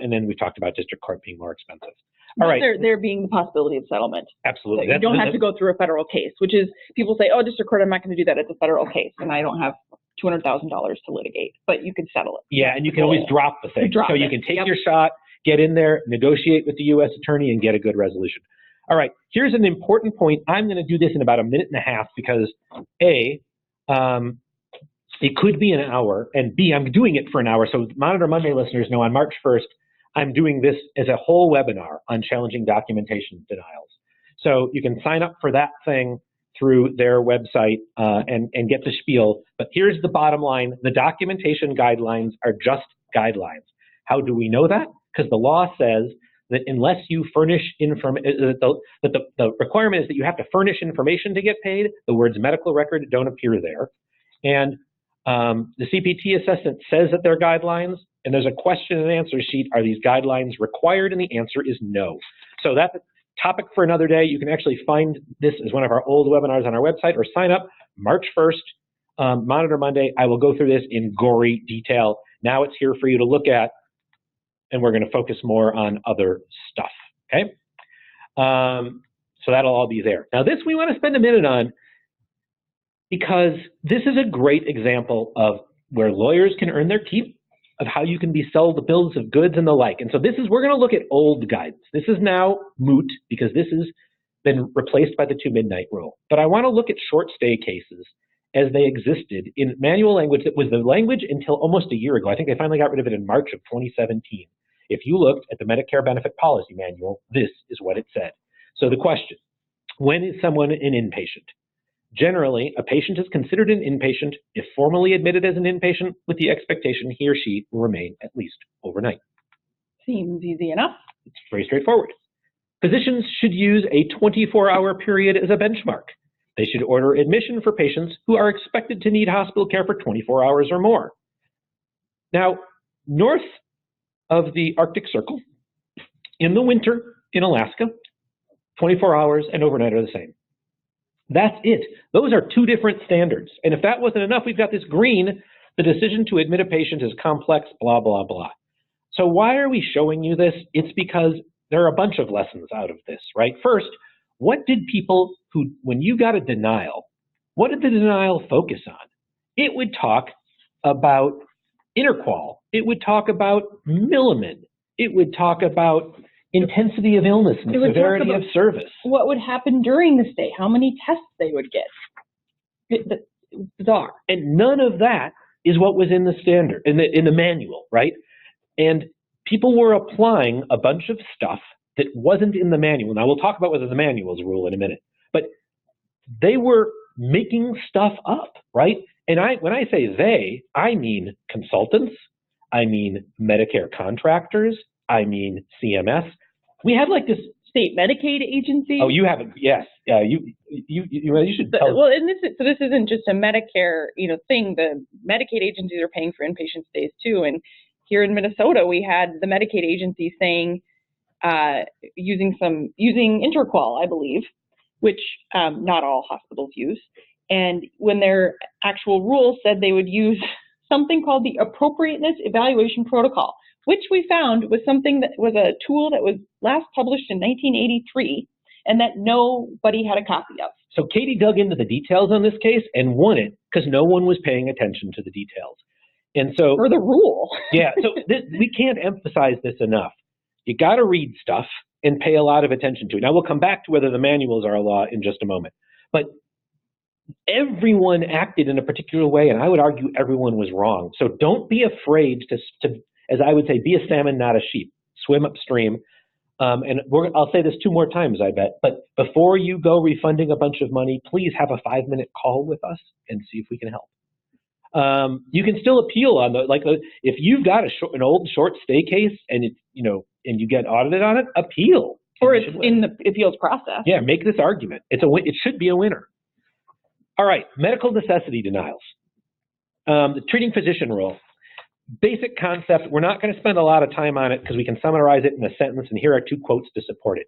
A: And then we talked about district court being more expensive. All right.
B: There being the possibility of settlement.
A: Absolutely.
B: So you don't have to go through a federal case, which is, people say, oh, district court, I'm not going to do that. It's a federal case, and I don't have $200,000 to litigate, but you can settle it.
A: Yeah, and you can always drop the thing. So you can take your shot, get in there, negotiate with the U.S. attorney, and get a good resolution. All right, here's an important point. I'm going to do this in about a minute and a half because A, it could be an hour, and B, I'm doing it for an hour. So Monitor Monday listeners know on March 1st, I'm doing this as a whole webinar on challenging documentation denials. So you can sign up for that thing through their website and get the spiel. But here's the bottom line. The documentation guidelines are just guidelines. How do we know that? Because the law says that unless you furnish information, the requirement is that you have to furnish information to get paid. The words medical record don't appear there. And the CPT assessment says that they're guidelines, and there's a question and answer sheet. Are these guidelines required? And the answer is no. So that's a topic for another day. You can actually find this as one of our old webinars on our website, or sign up March 1st, Monitor Monday. I will go through this in gory detail. Now it's here for you to look at, and we're going to focus more on other stuff, okay? So that'll all be there. Now this we want to spend a minute on because this is a great example of where lawyers can earn their keep, of how you can be sold the bills of goods and the like. And so we're going to look at old guidance. This is now moot because this has been replaced by the 2 midnight rule. But I want to look at short stay cases as they existed in manual language that was the language until almost a year ago. I think they finally got rid of it in March of 2017. If you looked at the Medicare Benefit Policy Manual, this is what it said. So the question, when is someone an inpatient? Generally, a patient is considered an inpatient if formally admitted as an inpatient with the expectation he or she will remain at least overnight.
B: Seems easy enough.
A: It's very straightforward. Physicians should use a 24-hour period as a benchmark. They should order admission for patients who are expected to need hospital care for 24 hours or more. Now, north of the Arctic Circle, in the winter in Alaska, 24 hours and overnight are the same. That's it. Those are 2 different standards. And if that wasn't enough, we've got this green, the decision to admit a patient is complex, blah, blah, blah. So why are we showing you this? It's because there are a bunch of lessons out of this, right? First, what did people who, when you got a denial, what did the denial focus on? It would talk about interqual. It would talk about milliman. It would talk about intensity of illness and severity of service.
B: What would happen during the stay, how many tests they would get. It's bizarre.
A: And none of that is what was in the standard, in the manual, right? And people were applying a bunch of stuff that wasn't in the manual. Now we'll talk about whether the manual is a rule in a minute, but they were making stuff up, right? And when I say they, I mean consultants, I mean Medicare contractors, I mean CMS. We had like this
B: state Medicaid agency.
A: Oh, you haven't? Yes. You should tell.
B: Well, and this isn't just a Medicare thing. The Medicaid agencies are paying for inpatient stays too. And here in Minnesota, we had the Medicaid agency saying using interqual, I believe, which not all hospitals use. And when their actual rule said they would use something called the Appropriateness Evaluation Protocol, which we found was something that was a tool that was last published in 1983 and that nobody had a copy of.
A: So Katie dug into the details on this case and won it because no one was paying attention to the details. And so,
B: or the rule.
A: Yeah, so we can't emphasize this enough. You got to read stuff and pay a lot of attention to it. Now we'll come back to whether the manuals are a law in just a moment. But everyone acted in a particular way, and I would argue everyone was wrong. So don't be afraid to as I would say, be a salmon, not a sheep. Swim upstream. And I'll say this 2 more times, I bet. But before you go refunding a bunch of money, please have a 5-minute call with us and see if we can help. You can still appeal on if you've got an old short stay case and it's and you get audited on it, appeal.
B: Or it's in the appeals process.
A: Yeah, make this argument. It should be a winner. All right, medical necessity denials. The treating physician rule. Basic concept. We're not going to spend a lot of time on it because we can summarize it in a sentence, and here are 2 quotes to support it.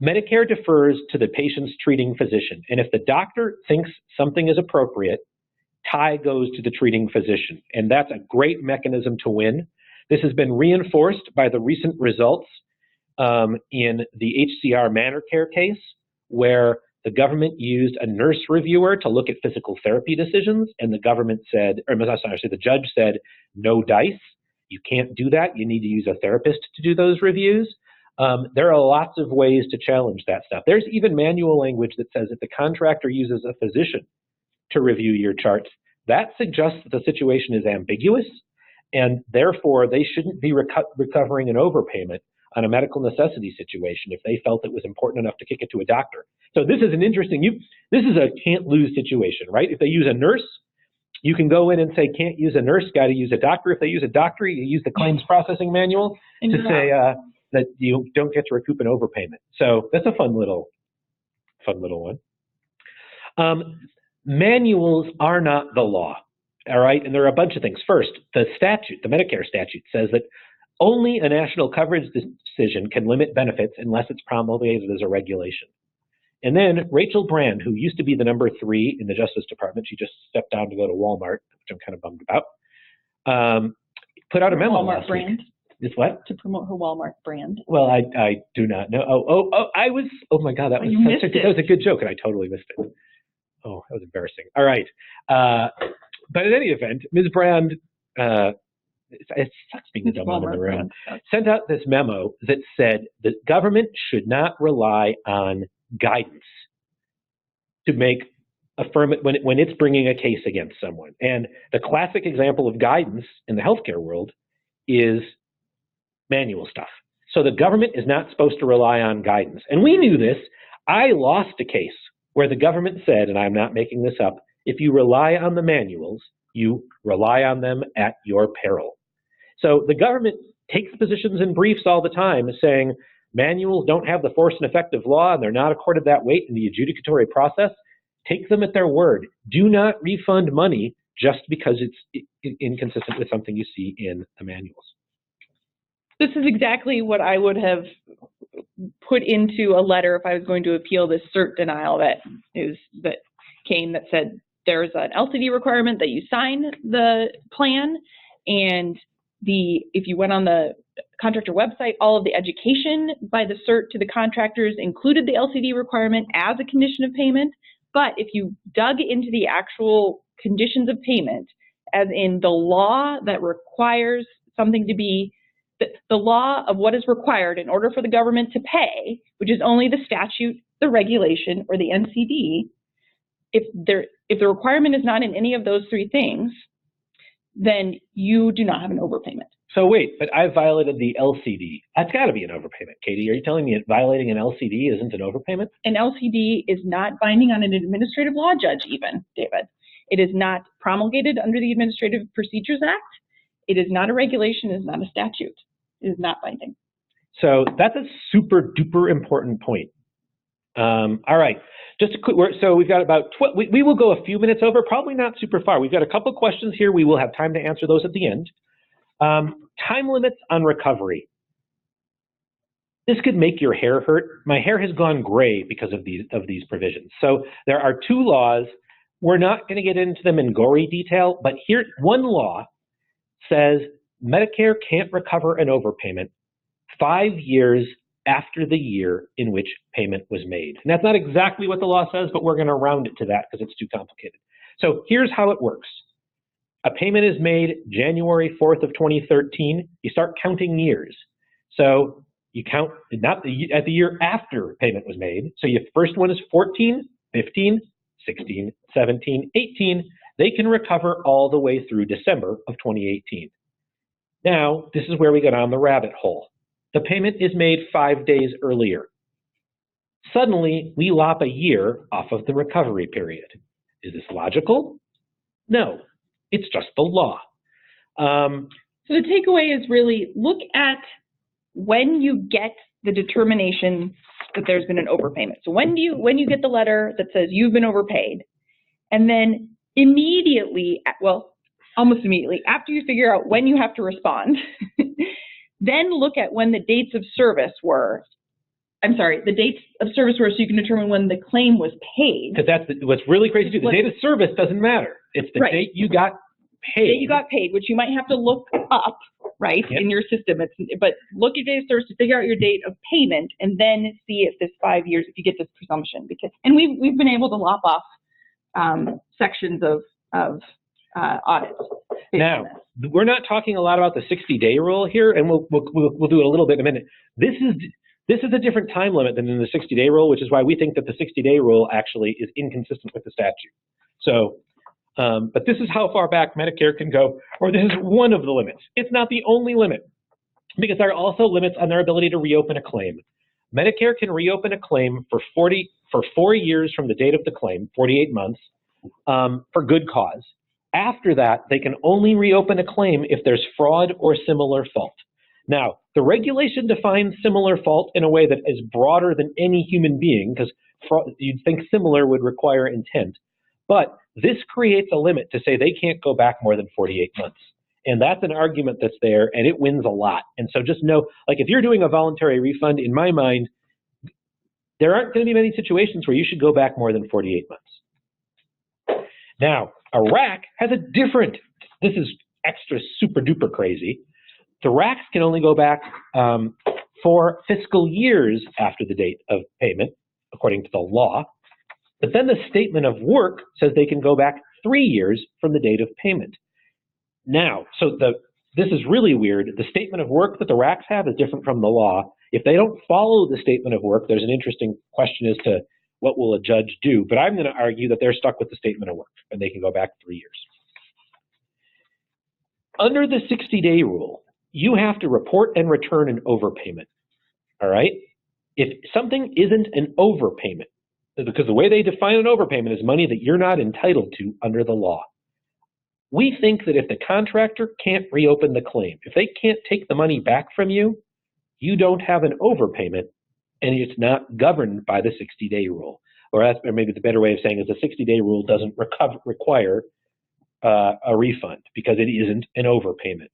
A: Medicare defers to the patient's treating physician, and if the doctor thinks something is appropriate, tie goes to the treating physician, and that's a great mechanism to win. This has been reinforced by the recent results in the HCR Manor Care case, where the government used a nurse reviewer to look at physical therapy decisions, and the government said, or actually the judge said, no dice. You can't do that. You need to use a therapist to do those reviews. There are lots of ways to challenge that stuff. There's even manual language that says if the contractor uses a physician to review your charts, that suggests that the situation is ambiguous, and therefore they shouldn't be recovering an overpayment on a medical necessity situation if they felt it was important enough to kick it to a doctor. So this is an interesting, this is a can't lose situation, right? If they use a nurse, you can go in and say, can't use a nurse, got to use a doctor. If they use a doctor, you use the claims processing manual to say that you don't get to recoup an overpayment. So that's a fun little one. Manuals are not the law, all right? And there are a bunch of things. First, the statute, the Medicare statute says that only a national coverage decision can limit benefits unless it's promulgated as a regulation. And then Rachel Brand, who used to be the number 3 in the Justice Department, she just stepped down to go to Walmart, which I'm kind of bummed about, put out a memo last week. Is what?
B: To promote her Walmart brand.
A: Well, I do not know. Oh my God, that was a good joke, and I totally missed it. Oh, that was embarrassing. All right. But in any event, Ms. Brand, it sucks being the dumb one in the room, sent out this memo that said that government should not rely on guidance to make when it's bringing a case against someone. And the classic example of guidance in the healthcare world is manual stuff. So the government is not supposed to rely on guidance. And we knew this. I lost a case where the government said, and I'm not making this up, if you rely on the manuals, you rely on them at your peril. So the government takes positions in briefs all the time saying manuals don't have the force and effect of law and they're not accorded that weight in the adjudicatory process. Take them at their word. Do not refund money just because it's inconsistent with something you see in the manuals.
B: This is exactly what I would have put into a letter if I was going to appeal this cert denial that came that said there's an LCD requirement that you sign the plan, and if you went on the contractor website, all of the education by the cert to the contractors included the LCD requirement as a condition of payment. But if you dug into the actual conditions of payment, as in the law that requires something to be, the law of what is required in order for the government to pay, which is only the statute, the regulation, or the NCD, if the requirement is not in any of those 3 things, then you do not have an overpayment.
A: So wait, but I violated the LCD. That's got to be an overpayment. Katie, are you telling me that violating an LCD isn't an overpayment?
B: An LCD is not binding on an administrative law judge even, David. It is not promulgated under the Administrative Procedures Act. It is not a regulation. It is not a statute. It is not binding.
A: So that's a super duper important point. All right, just a quick word. So we've got about, we will go a few minutes over, probably not super far. We've got a couple questions here. We will have time to answer those at the end. Time limits on recovery. This could make your hair hurt. My hair has gone gray because of these provisions. So there are two laws. We're not going to get into them in gory detail, but here, one law says Medicare can't recover an overpayment 5 years after the year in which payment was made. And that's not exactly what the law says, but we're going to round it to that because it's too complicated. So here's how it works. A payment is made January 4th of 2013. You start counting years. So you count not at the year after payment was made. So your first one is 14, 15, 16, 17, 18. They can recover all the way through December of 2018. Now, this is where we go down the rabbit hole. The payment is made 5 days earlier. Suddenly, we lop a year off of the recovery period. Is this logical? No, it's just the law.
B: So the takeaway is really look at when you get the determination that there's been an overpayment. So when you get the letter that says you've been overpaid, and then immediately, well, almost immediately, after you figure out when you have to respond, then look at when the dates of service were. I'm sorry, the dates of service were so you can determine when the claim was paid.
A: Because that's what's really crazy too. The date of service doesn't matter. It's the date you got paid.
B: Date you got paid, which you might have to look up, right, in your system. But look at date of service to figure out your date of payment, and then see if this 5 years, if you get this presumption. And we've been able to lop off sections of audits.
A: Now, we're not talking a lot about the 60-day rule here, and we'll do it a little bit in a minute. This is a different time limit than in the 60-day rule, which is why we think that the 60-day rule actually is inconsistent with the statute. So, but this is how far back Medicare can go, or this is one of the limits. It's not the only limit, because there are also limits on their ability to reopen a claim. Medicare can reopen a claim for 4 years from the date of the claim, 48 months, for good cause. After that, they can only reopen a claim if there's fraud or similar fault. Now, the regulation defines similar fault in a way that is broader than any human being, because you'd think similar would require intent. But this creates a limit to say they can't go back more than 48 months. And that's an argument that's there, and it wins a lot. And so just know, like if you're doing a voluntary refund, in my mind, there aren't going to be many situations where you should go back more than 48 months. Now, Iraq has a different, this is extra super duper crazy. The RACs can only go back for fiscal years after the date of payment, according to the law. But then the statement of work says they can go back 3 years from the date of payment. Now, so this is really weird. The statement of work that the RACs have is different from the law. If they don't follow the statement of work, there's an interesting question as to what will a judge do? But I'm going to argue that they're stuck with the statement of work and they can go back 3 years. Under the 60-day rule, you have to report and return an overpayment. All right? If something isn't an overpayment, because the way they define an overpayment is money that you're not entitled to under the law. We think that if the contractor can't reopen the claim, if they can't take the money back from you, you don't have an overpayment, and it's not governed by the 60-day rule. Or maybe the better way of saying is the 60-day rule doesn't require a refund because it isn't an overpayment.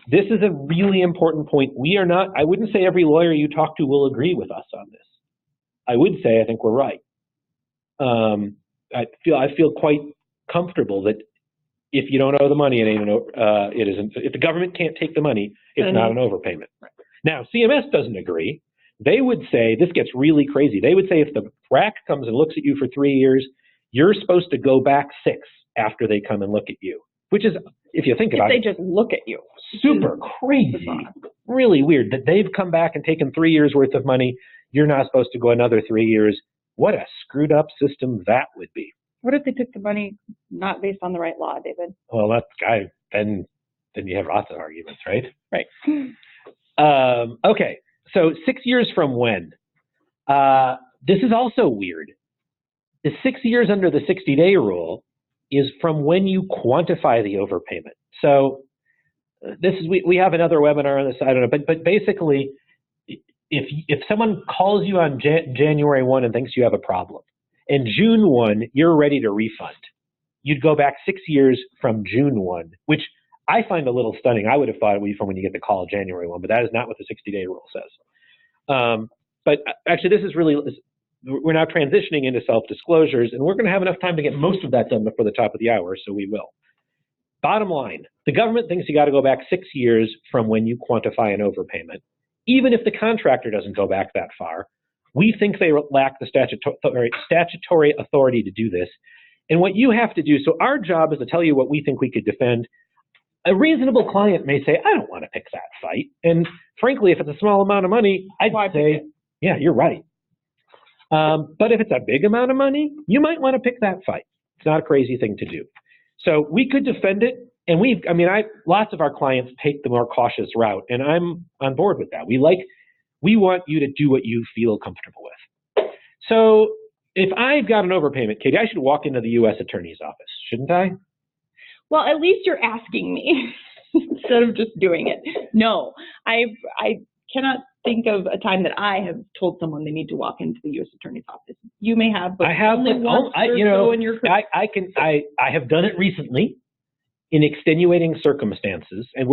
A: This is a really important point. We are not, I wouldn't say every lawyer you talk to will agree with us on this. I would say I think we're right. I feel quite comfortable that if you don't owe the money, it isn't. If the government can't take the money, it's not an overpayment. Right. Now, CMS doesn't agree. They would say, this gets really crazy. They would say if the RAC comes and looks at you for 3 years, you're supposed to go back 6 after they come and look at you. Which is, if you think about it,
B: if they just look at you.
A: Super crazy. Really weird that they've come back and taken 3 years worth of money. You're not supposed to go another 3 years. What a screwed up system that would be.
B: What if they took the money not based on the right law, David?
A: Well, then you have lots of arguments, right?
B: Right.
A: Okay, so 6 years from when? This is also weird. The 6 years under the 60-day rule is from when you quantify the overpayment. So this is we have another webinar on this. I don't know, but basically, if someone calls you on January 1 and thinks you have a problem, and June 1 you're ready to refund, you'd go back 6 years from June 1, which I find a little stunning. I would have thought it would be from when you get the call January 1, but that is not what the 60-day rule says. But actually, this is really, we're now transitioning into self-disclosures, and we're going to have enough time to get most of that done before the top of the hour, so we will. Bottom line, the government thinks you got to go back 6 years from when you quantify an overpayment. Even if the contractor doesn't go back that far, we think they lack the statutory authority to do this. And what you have to do, so our job is to tell you what we think we could defend. A reasonable client may say, I don't want to pick that fight. And frankly, if it's a small amount of money, I'd say, yeah, you're right. But if it's a big amount of money, you might want to pick that fight. It's not a crazy thing to do. So we could defend it. And lots of our clients take the more cautious route, and I'm on board with that. We want you to do what you feel comfortable with. So if I've got an overpayment, Katie, I should walk into the U.S. Attorney's office, shouldn't I?
B: Well, at least you're asking me instead of just doing it. No, I cannot think of a time that I have told someone they need to walk into the U.S. Attorney's office. You may have, but
A: I have,
B: only once or so in your career.
A: I have done it recently in extenuating circumstances, and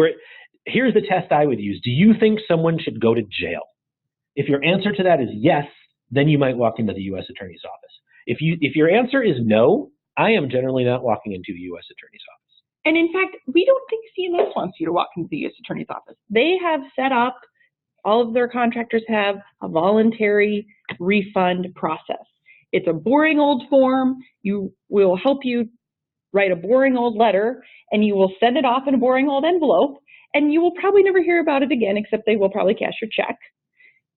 A: here's the test I would use. Do you think someone should go to jail? If your answer to that is yes, then you might walk into the U.S. Attorney's office. If your answer is no, I am generally not walking into the U.S. Attorney's office.
B: And in fact, we don't think CMS wants you to walk into the U.S. Attorney's office. They have set up, all of their contractors have a voluntary refund process. It's a boring old form. We'll help you write a boring old letter, and you will send it off in a boring old envelope, and you will probably never hear about it again, except they will probably cash your check.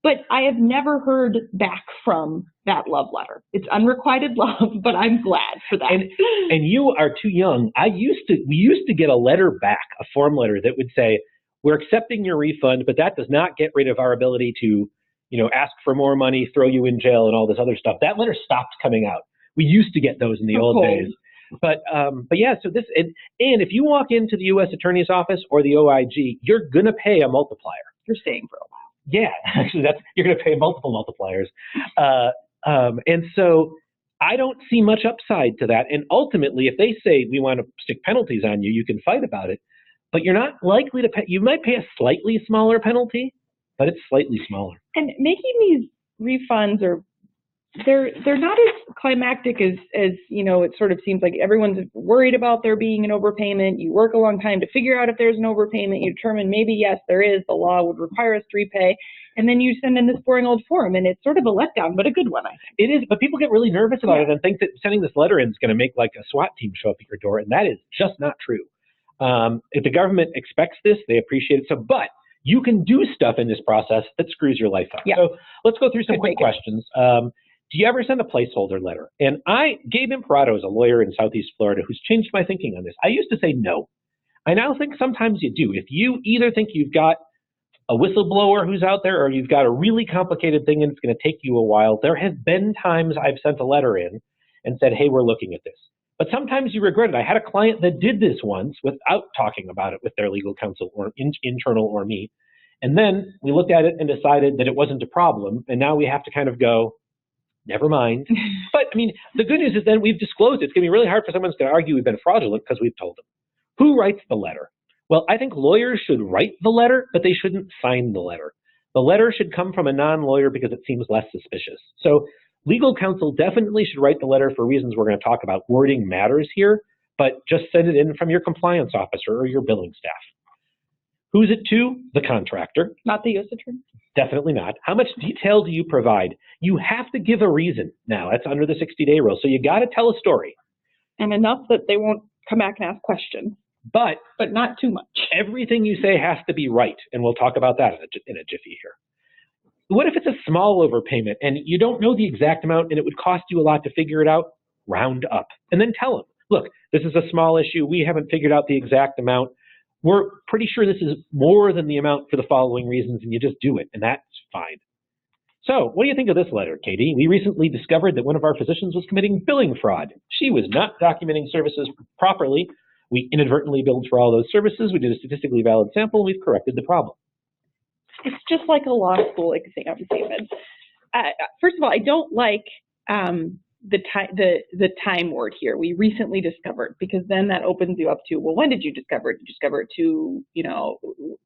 B: But I have never heard back from that love letter. It's unrequited love, but I'm glad for that.
A: And you are too young. We used to get a letter back, a form letter that would say, we're accepting your refund, but that does not get rid of our ability to, ask for more money, throw you in jail, and all this other stuff. That letter stopped coming out. We used to get those in the old days. But yeah, so this, and if you walk into the U.S. Attorney's Office or the OIG, you're going to pay a multiplier.
B: You're staying for a while.
A: Yeah, actually, you're going to pay multiple multipliers. And so I don't see much upside to that. And ultimately, if they say we want to stick penalties on you, you can fight about it. But you're not likely to pay. You might pay a slightly smaller penalty, but it's slightly smaller.
B: And making these refunds they're not as climactic as it sort of seems like. Everyone's worried about there being an overpayment. You work a long time to figure out if there's an overpayment. You determine maybe, yes, there is. The law would require us to repay. And then you send in this boring old form, and it's sort of a letdown, but a good one, I think.
A: It is, but people get really nervous about it and think that sending this letter in is going to make like a SWAT team show up at your door, and that is just not true. If the government expects this, they appreciate it. So, but you can do stuff in this process that screws your life up.
B: Yeah.
A: So let's go through some quick questions. Do you ever send a placeholder letter? And Gabe Imparato is a lawyer in Southeast Florida who's changed my thinking on this. I used to say no. I now think sometimes you do. If you either think you've got a whistleblower who's out there or you've got a really complicated thing and it's going to take you a while, there have been times I've sent a letter in and said, hey, we're looking at this. But sometimes you regret it. I had a client that did this once without talking about it with their legal counsel or internal or me. And then we looked at it and decided that it wasn't a problem. And now we have to kind of go, never mind. But I mean, the good news is then we've disclosed it. It's going to be really hard for someone to argue we've been fraudulent because we've told them. Who writes the letter? Well, I think lawyers should write the letter, but they shouldn't sign the letter. The letter should come from a non-lawyer because it seems less suspicious. So legal counsel definitely should write the letter for reasons we're going to talk about. Wording matters here, but just send it in from your compliance officer or your billing staff. Who's it to? The contractor.
B: Not the U.S. Attorney.
A: Definitely not. How much detail do you provide? You have to give a reason. Now, that's under the 60-day rule. So you got to tell a story.
B: And enough that they won't come back and ask questions.
A: But
B: not too much.
A: Everything you say has to be right. And we'll talk about that in a jiffy here. What if it's a small overpayment and you don't know the exact amount and it would cost you a lot to figure it out? Round up. And then tell them, look, this is a small issue. We haven't figured out the exact amount. We're pretty sure this is more than the amount for the following reasons, and you just do it, and that's fine. So what do you think of this letter, Katie? We recently discovered that one of our physicians was committing billing fraud. She was not documenting services properly. We inadvertently billed for all those services. We did a statistically valid sample. We've corrected the problem.
B: It's just like a law school exam statement. First of all, I don't like the time word here. We recently discovered, because then that opens you up to, well, when did you discover it? Did you discover it too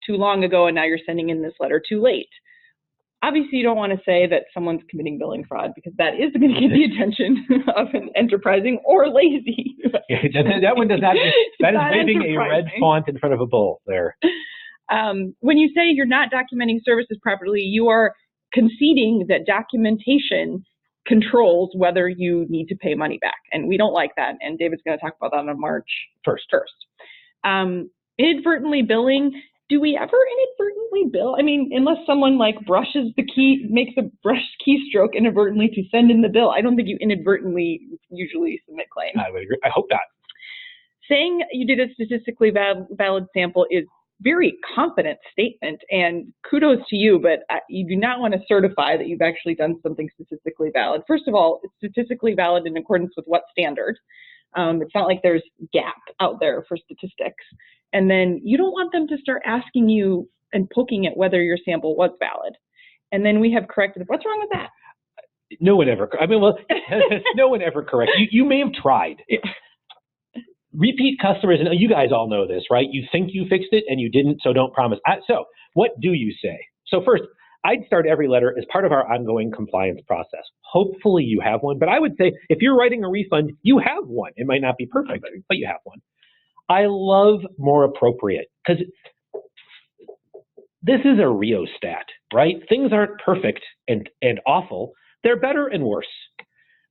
B: long ago, and now you're sending in this letter too late? Obviously, you don't want to say that someone's committing billing fraud because that is going to get the attention of an enterprising or lazy.
A: That one does not. That is waving a red font in front of a bull there.
B: When you say you're not documenting services properly, you are conceding that documentation controls whether you need to pay money back, and we don't like that. And David's going to talk about that on March 1st. Inadvertently billing. Do we ever inadvertently bill? I mean, unless someone like brushes the key, makes a brush keystroke inadvertently to send in the bill, I don't think you inadvertently usually submit claims.
A: I would agree. I hope not.
B: Saying you did a statistically valid sample is very confident statement, and kudos to you, but you do not want to certify that you've actually done something statistically valid. First of all, it's statistically valid in accordance with what standard? It's not like there's gap out there for statistics. And then you don't want them to start asking you and poking at whether your sample was valid. And then we have corrected. What's wrong with that?
A: No one ever. I mean, well, no one ever corrects. You may have tried. Repeat customers, and you guys all know this, right? You think you fixed it and you didn't, so don't promise. So what do you say? So first, I'd start every letter as part of our ongoing compliance process. Hopefully you have one, but I would say if you're writing a refund, you have one. It might not be perfect, but you have one. I love more appropriate because this is a rheostat, right? Things aren't perfect and awful. They're better and worse.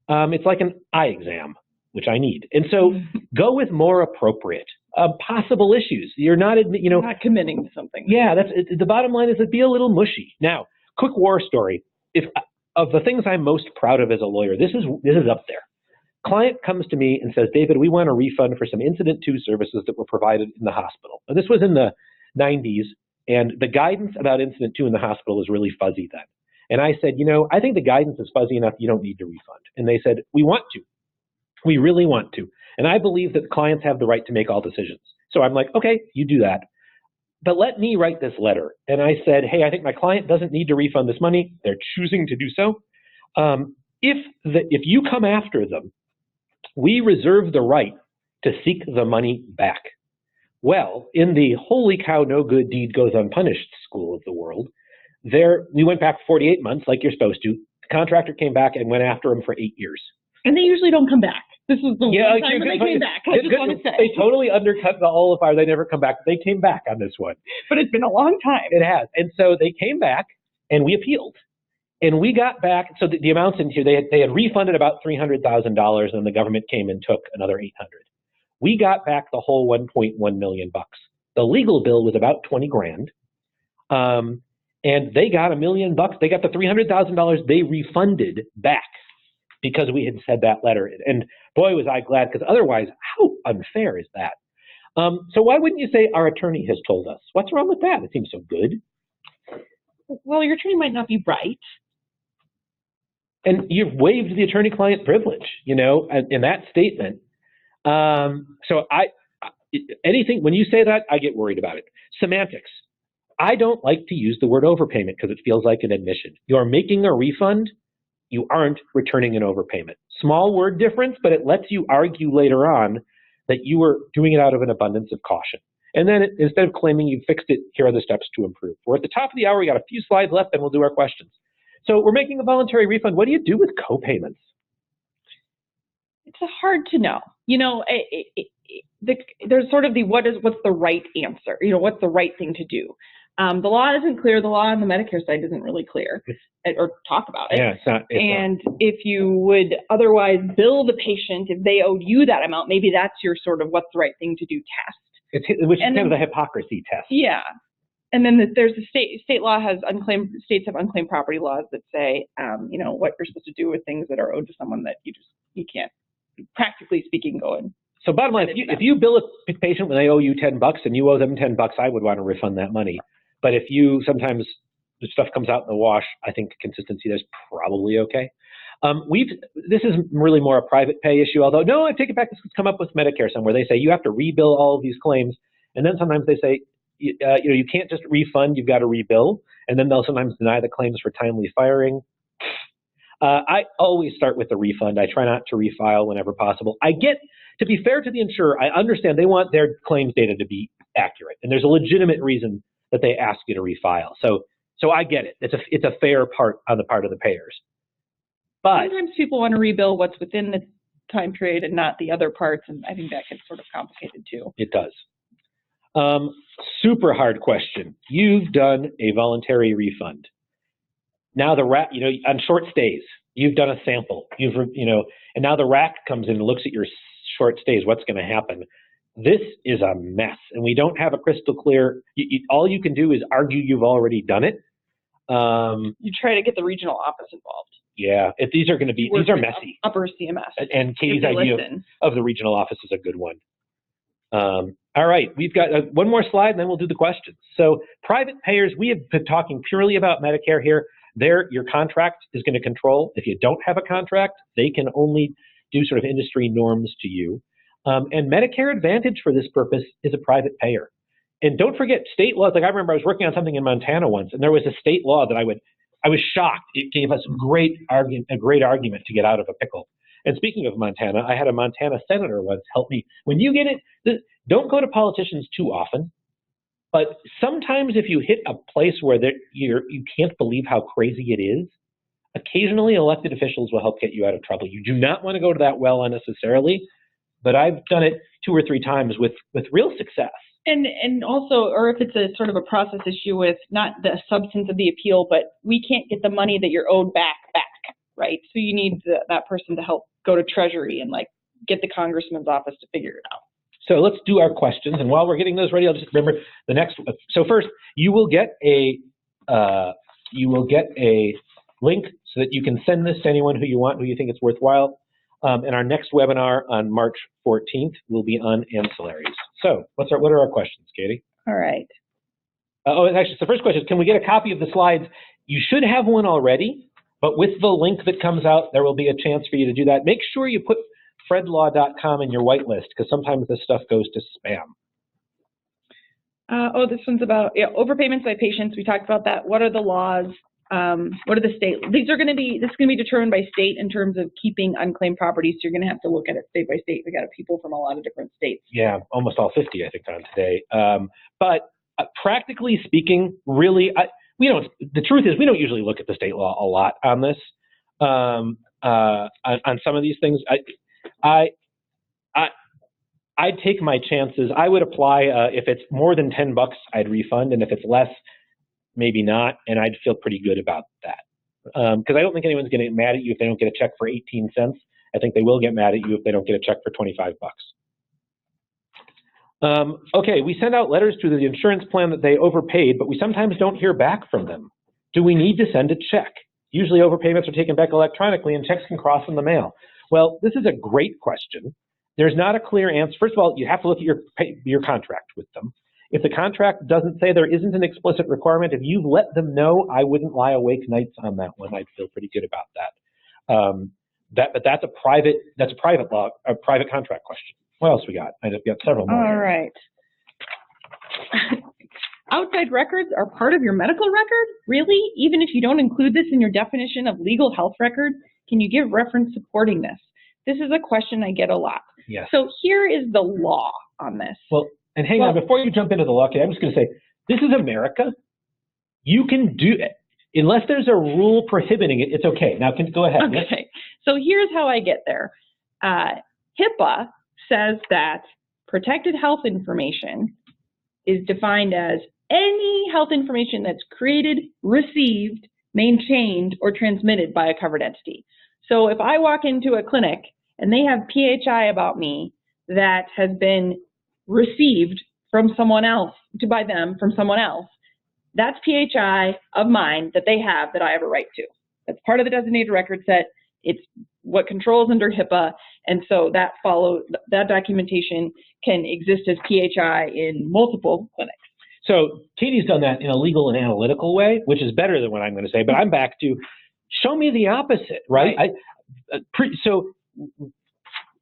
A: It's like an eye exam, which I need. And so go with more appropriate. Possible issues. You're not,
B: not committing to something.
A: Yeah, that's the bottom line is it'd be a little mushy. Now, quick war story. If of the things I'm most proud of as a lawyer, this is up there. Client comes to me and says, David, we want a refund for some Incident 2 services that were provided in the hospital. Now, this was in the 90s, and the guidance about Incident 2 in the hospital was really fuzzy then. And I said, I think the guidance is fuzzy enough, you don't need to refund. And they said, we want to. We really want to. And I believe that clients have the right to make all decisions. So I'm like, okay, you do that. But let me write this letter. And I said, hey, I think my client doesn't need to refund this money. They're choosing to do so. If you come after them, we reserve the right to seek the money back. Well, in the holy cow, no good deed goes unpunished school of the world, we went back 48 months like you're supposed to. The contractor came back and went after them for 8 years.
B: And they usually don't come back. This is the one time when they came back. I just want to say.
A: They totally undercut the all of ours. They never come back. They came back on this one.
B: But it's been a long time.
A: It has. And so they came back and we appealed. And we got back, so the amounts in here, they had refunded about $300,000 and the government came and took another $800,000. We got back the whole $1.1 million. The legal bill was about $20,000. And they got $1 million. They got the $300,000 they refunded back because we had said that letter. And boy, was I glad, because otherwise, how unfair is that? So why wouldn't you say our attorney has told us? What's wrong with that? It seems so good.
B: Well, your attorney might not be right.
A: And you've waived the attorney-client privilege, in that statement. So anything, when you say that, I get worried about it. Semantics. I don't like to use the word overpayment because it feels like an admission. You're making a refund. You aren't returning an overpayment. Small word difference, but it lets you argue later on that you were doing it out of an abundance of caution. And then instead of claiming you fixed it, here are the steps to improve. We're at the top of the hour. We got a few slides left, and we'll do our questions. So we're making a voluntary refund. What do you do with co-payments?
B: It's hard to know. There's sort of what's the right answer? What's the right thing to do? The law isn't clear. The law on the Medicare side isn't really clear or talk about it.
A: Yeah, it's not.
B: If you would otherwise bill the patient, if they owed you that amount, maybe that's your sort of what's the right thing to do test.
A: Which is kind of the hypocrisy test.
B: Yeah. And then there's a state law states have unclaimed property laws that say, what you're supposed to do with things that are owed to someone that you can't, practically speaking, go in.
A: So bottom line, if you bill a patient when they owe you $10 and you owe them $10, I would want to refund that money. But if sometimes the stuff comes out in the wash, I think consistency is probably okay. This is really more a private pay issue, although no, I take it back. This has come up with Medicare somewhere. They say you have to rebill all of these claims, and then sometimes they say you can't just refund, you've got to rebill, and then they'll sometimes deny the claims for timely firing. I always start with the refund. I try not to refile whenever possible. To be fair to the insurer, I understand they want their claims data to be accurate, and there's a legitimate reason that they ask you to refile. So So I get it. It's a fair part on the part of the payers. But
B: sometimes people want to rebill what's within the time period and not the other parts, and I think that gets sort of complicated too.
A: It does. Super hard question. You've done a voluntary refund. Now the RAC, on short stays, you've done a sample. And now the RAC comes in and looks at your short stays. What's going to happen? This is a mess, and we don't have a crystal clear. All you can do is argue you've already done it.
B: You try to get the regional office involved.
A: Yeah, these are messy.
B: Upper CMS.
A: And Katie's idea of the regional office is a good one. All right, we've got one more slide, and then we'll do the questions. So private payers, we have been talking purely about Medicare here. Your contract is going to control. If you don't have a contract, they can only do sort of industry norms to you. And Medicare Advantage for this purpose is a private payer. And don't forget state laws. Like I remember I was working on something in Montana once, and there was a state law that I was shocked. It gave us a great argument to get out of a pickle. And speaking of Montana, I had a Montana senator once help me. When you get it, don't go to politicians too often. But sometimes if you hit a place where you can't believe how crazy it is, occasionally elected officials will help get you out of trouble. You do not want to go to that well unnecessarily, but I've done it 2 or 3 times with real success.
B: And also, or if it's a sort of a process issue with not the substance of the appeal, but we can't get the money that you're owed back, right? So you need that person to help go to Treasury and get the congressman's office to figure it out.
A: So let's do our questions, and while we're getting those ready, I'll just remember the next one. So first, you will get a link so that you can send this to anyone who you think it's worthwhile. And our next webinar on March 14th will be on ancillaries. So what are our questions, Katie?
B: All right.
A: And actually, the first question is, can we get a copy of the slides? You should have one already, but with the link that comes out, there will be a chance for you to do that. Make sure you put fredlaw.com in your whitelist, because sometimes this stuff goes to spam.
B: This one's about overpayments by patients. We talked about that. What are the laws? What are the state? This is going to be determined by state in terms of keeping unclaimed property. So you're going to have to look at it state by state. We got people from a lot of different states.
A: Yeah, almost all 50, I think, on today. But practically speaking, really, the truth is we don't usually look at the state law a lot on this. On some of these things, I'd take my chances. I would apply if it's more than $10, I'd refund, and if it's less, maybe not, and I'd feel pretty good about that. Because I don't think anyone's going to get mad at you if they don't get a check for 18 cents. I think they will get mad at you if they don't get a check for 25 bucks. Okay, we send out letters to the insurance plan that they overpaid, but we sometimes don't hear back from them. Do we need to send a check? Usually overpayments are taken back electronically and checks can cross in the mail. Well, this is a great question. There's not a clear answer. First of all, you have to look at your contract with them. If the contract doesn't say there isn't an explicit requirement, if you've let them know, I wouldn't lie awake nights on that one. I'd feel pretty good about that. But that's a private law, a private contract question. What else we got? I've got several more.
B: All right. Outside records are part of your medical record? Really? Even if you don't include this in your definition of legal health record, can you give reference supporting this? This is a question I get a lot.
A: Yes.
B: So here is the law on this.
A: Well, and hang on, before you jump into the law, I'm just going to say, this is America. You can do it. Unless there's a rule prohibiting it, it's okay. Now, go ahead.
B: Okay. Yes? So here's how I get there. HIPAA says that protected health information is defined as any health information that's created, received, maintained, or transmitted by a covered entity. So if I walk into a clinic and they have PHI about me that has been received from someone else, from someone else, that's PHI of mine that they have that I have a right to. That's part of the designated record set. It's what controls under HIPAA, and so that documentation can exist as PHI in multiple clinics.
A: So Katie's done that in a legal and analytical way, which is better than what I'm going to say, but I'm back to show me the opposite, right? So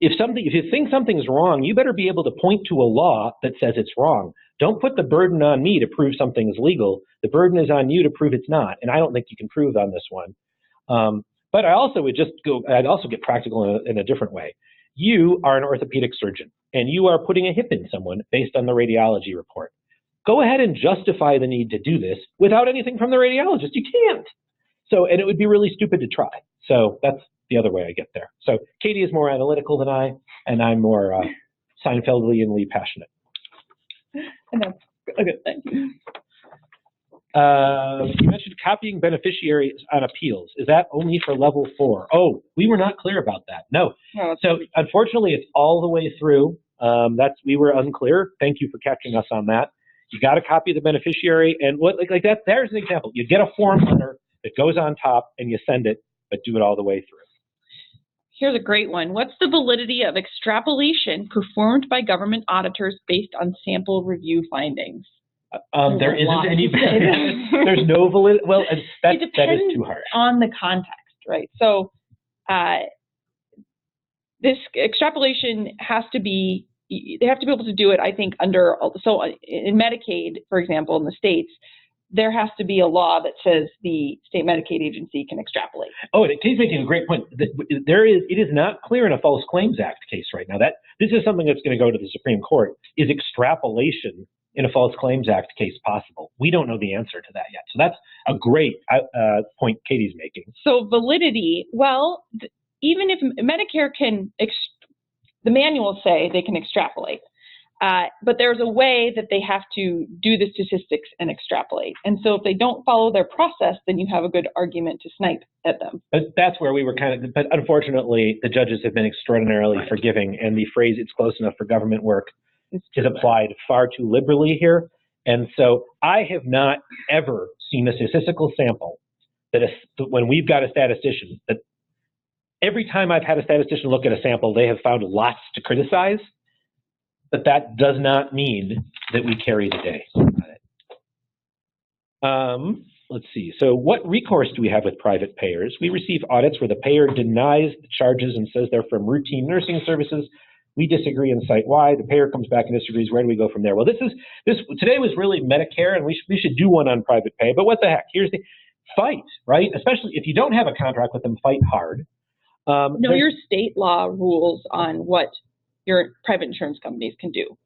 A: if you think something's wrong, you better be able to point to a law that says it's wrong. Don't put the burden on me to prove something's legal. The burden is on you to prove it's not, and I don't think you can prove on this one. But I also I'd also get practical in a different way. You are an orthopedic surgeon, and you are putting a hip in someone based on the radiology report. go ahead and justify the need to do this without anything from the radiologist. You can't. So, and it would be really stupid to try. So that's the other way I get there. So Katie is more analytical than I, and I'm more Seinfeldianly passionate.
B: And that's a good thing.
A: You mentioned copying beneficiaries on appeals. Is that only for level 4? Oh, we were not clear about that. No. So unfortunately, it's all the way through. We were unclear. Thank you for catching us on that. You got to copy the beneficiary, and what like that. There's an example. You get a form letter that goes on top, and you send it, but do it all the way through.
B: Here's a great one. What's the validity of extrapolation performed by government auditors based on sample review findings?
A: There isn't any. There's no validity. Well, that is too harsh.
B: On the context, right? So this extrapolation has to be. They have to be able to do it. I think under so in Medicaid, for example, in the states, there has to be a law that says the state Medicaid agency can extrapolate. Oh, and Katie's making a great point. It is not clear in a False Claims Act case right now. That this is something that's going to go to the Supreme Court. Is extrapolation in a False Claims Act case possible? We don't know the answer to that yet. So that's a great point Katie's making. So validity, well, even if Medicare can, the manuals say they can extrapolate. But there's a way that they have to do the statistics and extrapolate. And so if they don't follow their process, then you have a good argument to snipe at them. But that's where we were but unfortunately, the judges have been extraordinarily forgiving, and the phrase "it's close enough for government work" is applied far too liberally here. And so I have not ever seen a statistical sample that when we've got a statistician, that every time I've had a statistician look at a sample, they have found lots to criticize. But that does not mean that we carry the day. Let's see. So what recourse do we have with private payers? We receive audits where the payer denies the charges and says they're from routine nursing services. We disagree and cite why. The payer comes back and disagrees. Where do we go from there? Well, today was really Medicare, and we should do one on private pay. But what the heck? Here's the fight, right? Especially if you don't have a contract with them, fight hard. Know your state law rules on what your private insurance companies can do.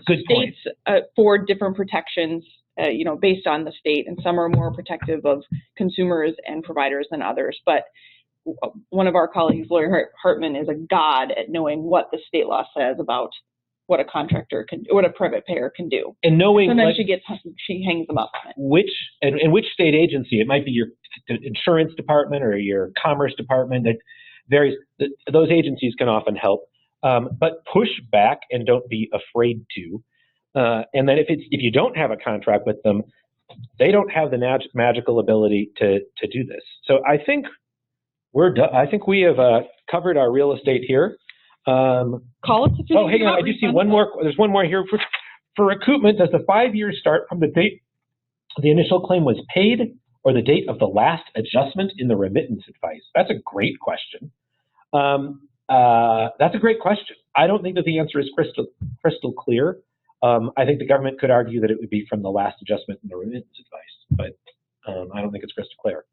B: Good states afford different protections, based on the state, and some are more protective of consumers and providers than others. But one of our colleagues, Lawyer Hartman, is a god at knowing what the state law says about what a contractor can, what a private payer can do. And knowing, sometimes she hangs them up. Which state agency? It might be your insurance department or your commerce department. That varies. Those agencies can often help. But push back and don't be afraid to. And then if you don't have a contract with them, they don't have the magical ability to do this. So I think we're done. I think we have covered our real estate here. Call it. Oh, hang on. I do see one more. There's one more here for recoupment. Does the 5 years start from the date the initial claim was paid, or the date of the last adjustment in the remittance advice? That's a great question. That's a great question. I don't think that the answer is crystal clear. I think the government could argue that it would be from the last adjustment in the remittance advice, but I don't think it's crystal clear.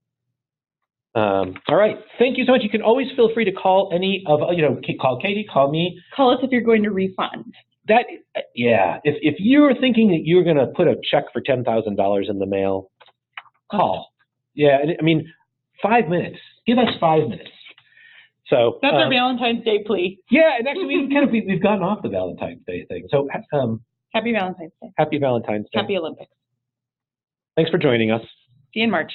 B: All right. Thank you so much. You can always feel free to call call Katie, call me. Call us if you're going to refund. Yeah. If you're thinking that you're going to put a check for $10,000 in the mail, call. Yeah. I mean, 5 minutes. Give us 5 minutes. So that's our Valentine's Day plea. Yeah, and actually we've gotten off the Valentine's Day thing. So happy Valentine's Day. Happy Valentine's Day. Happy Olympics. Thanks for joining us. See you in March.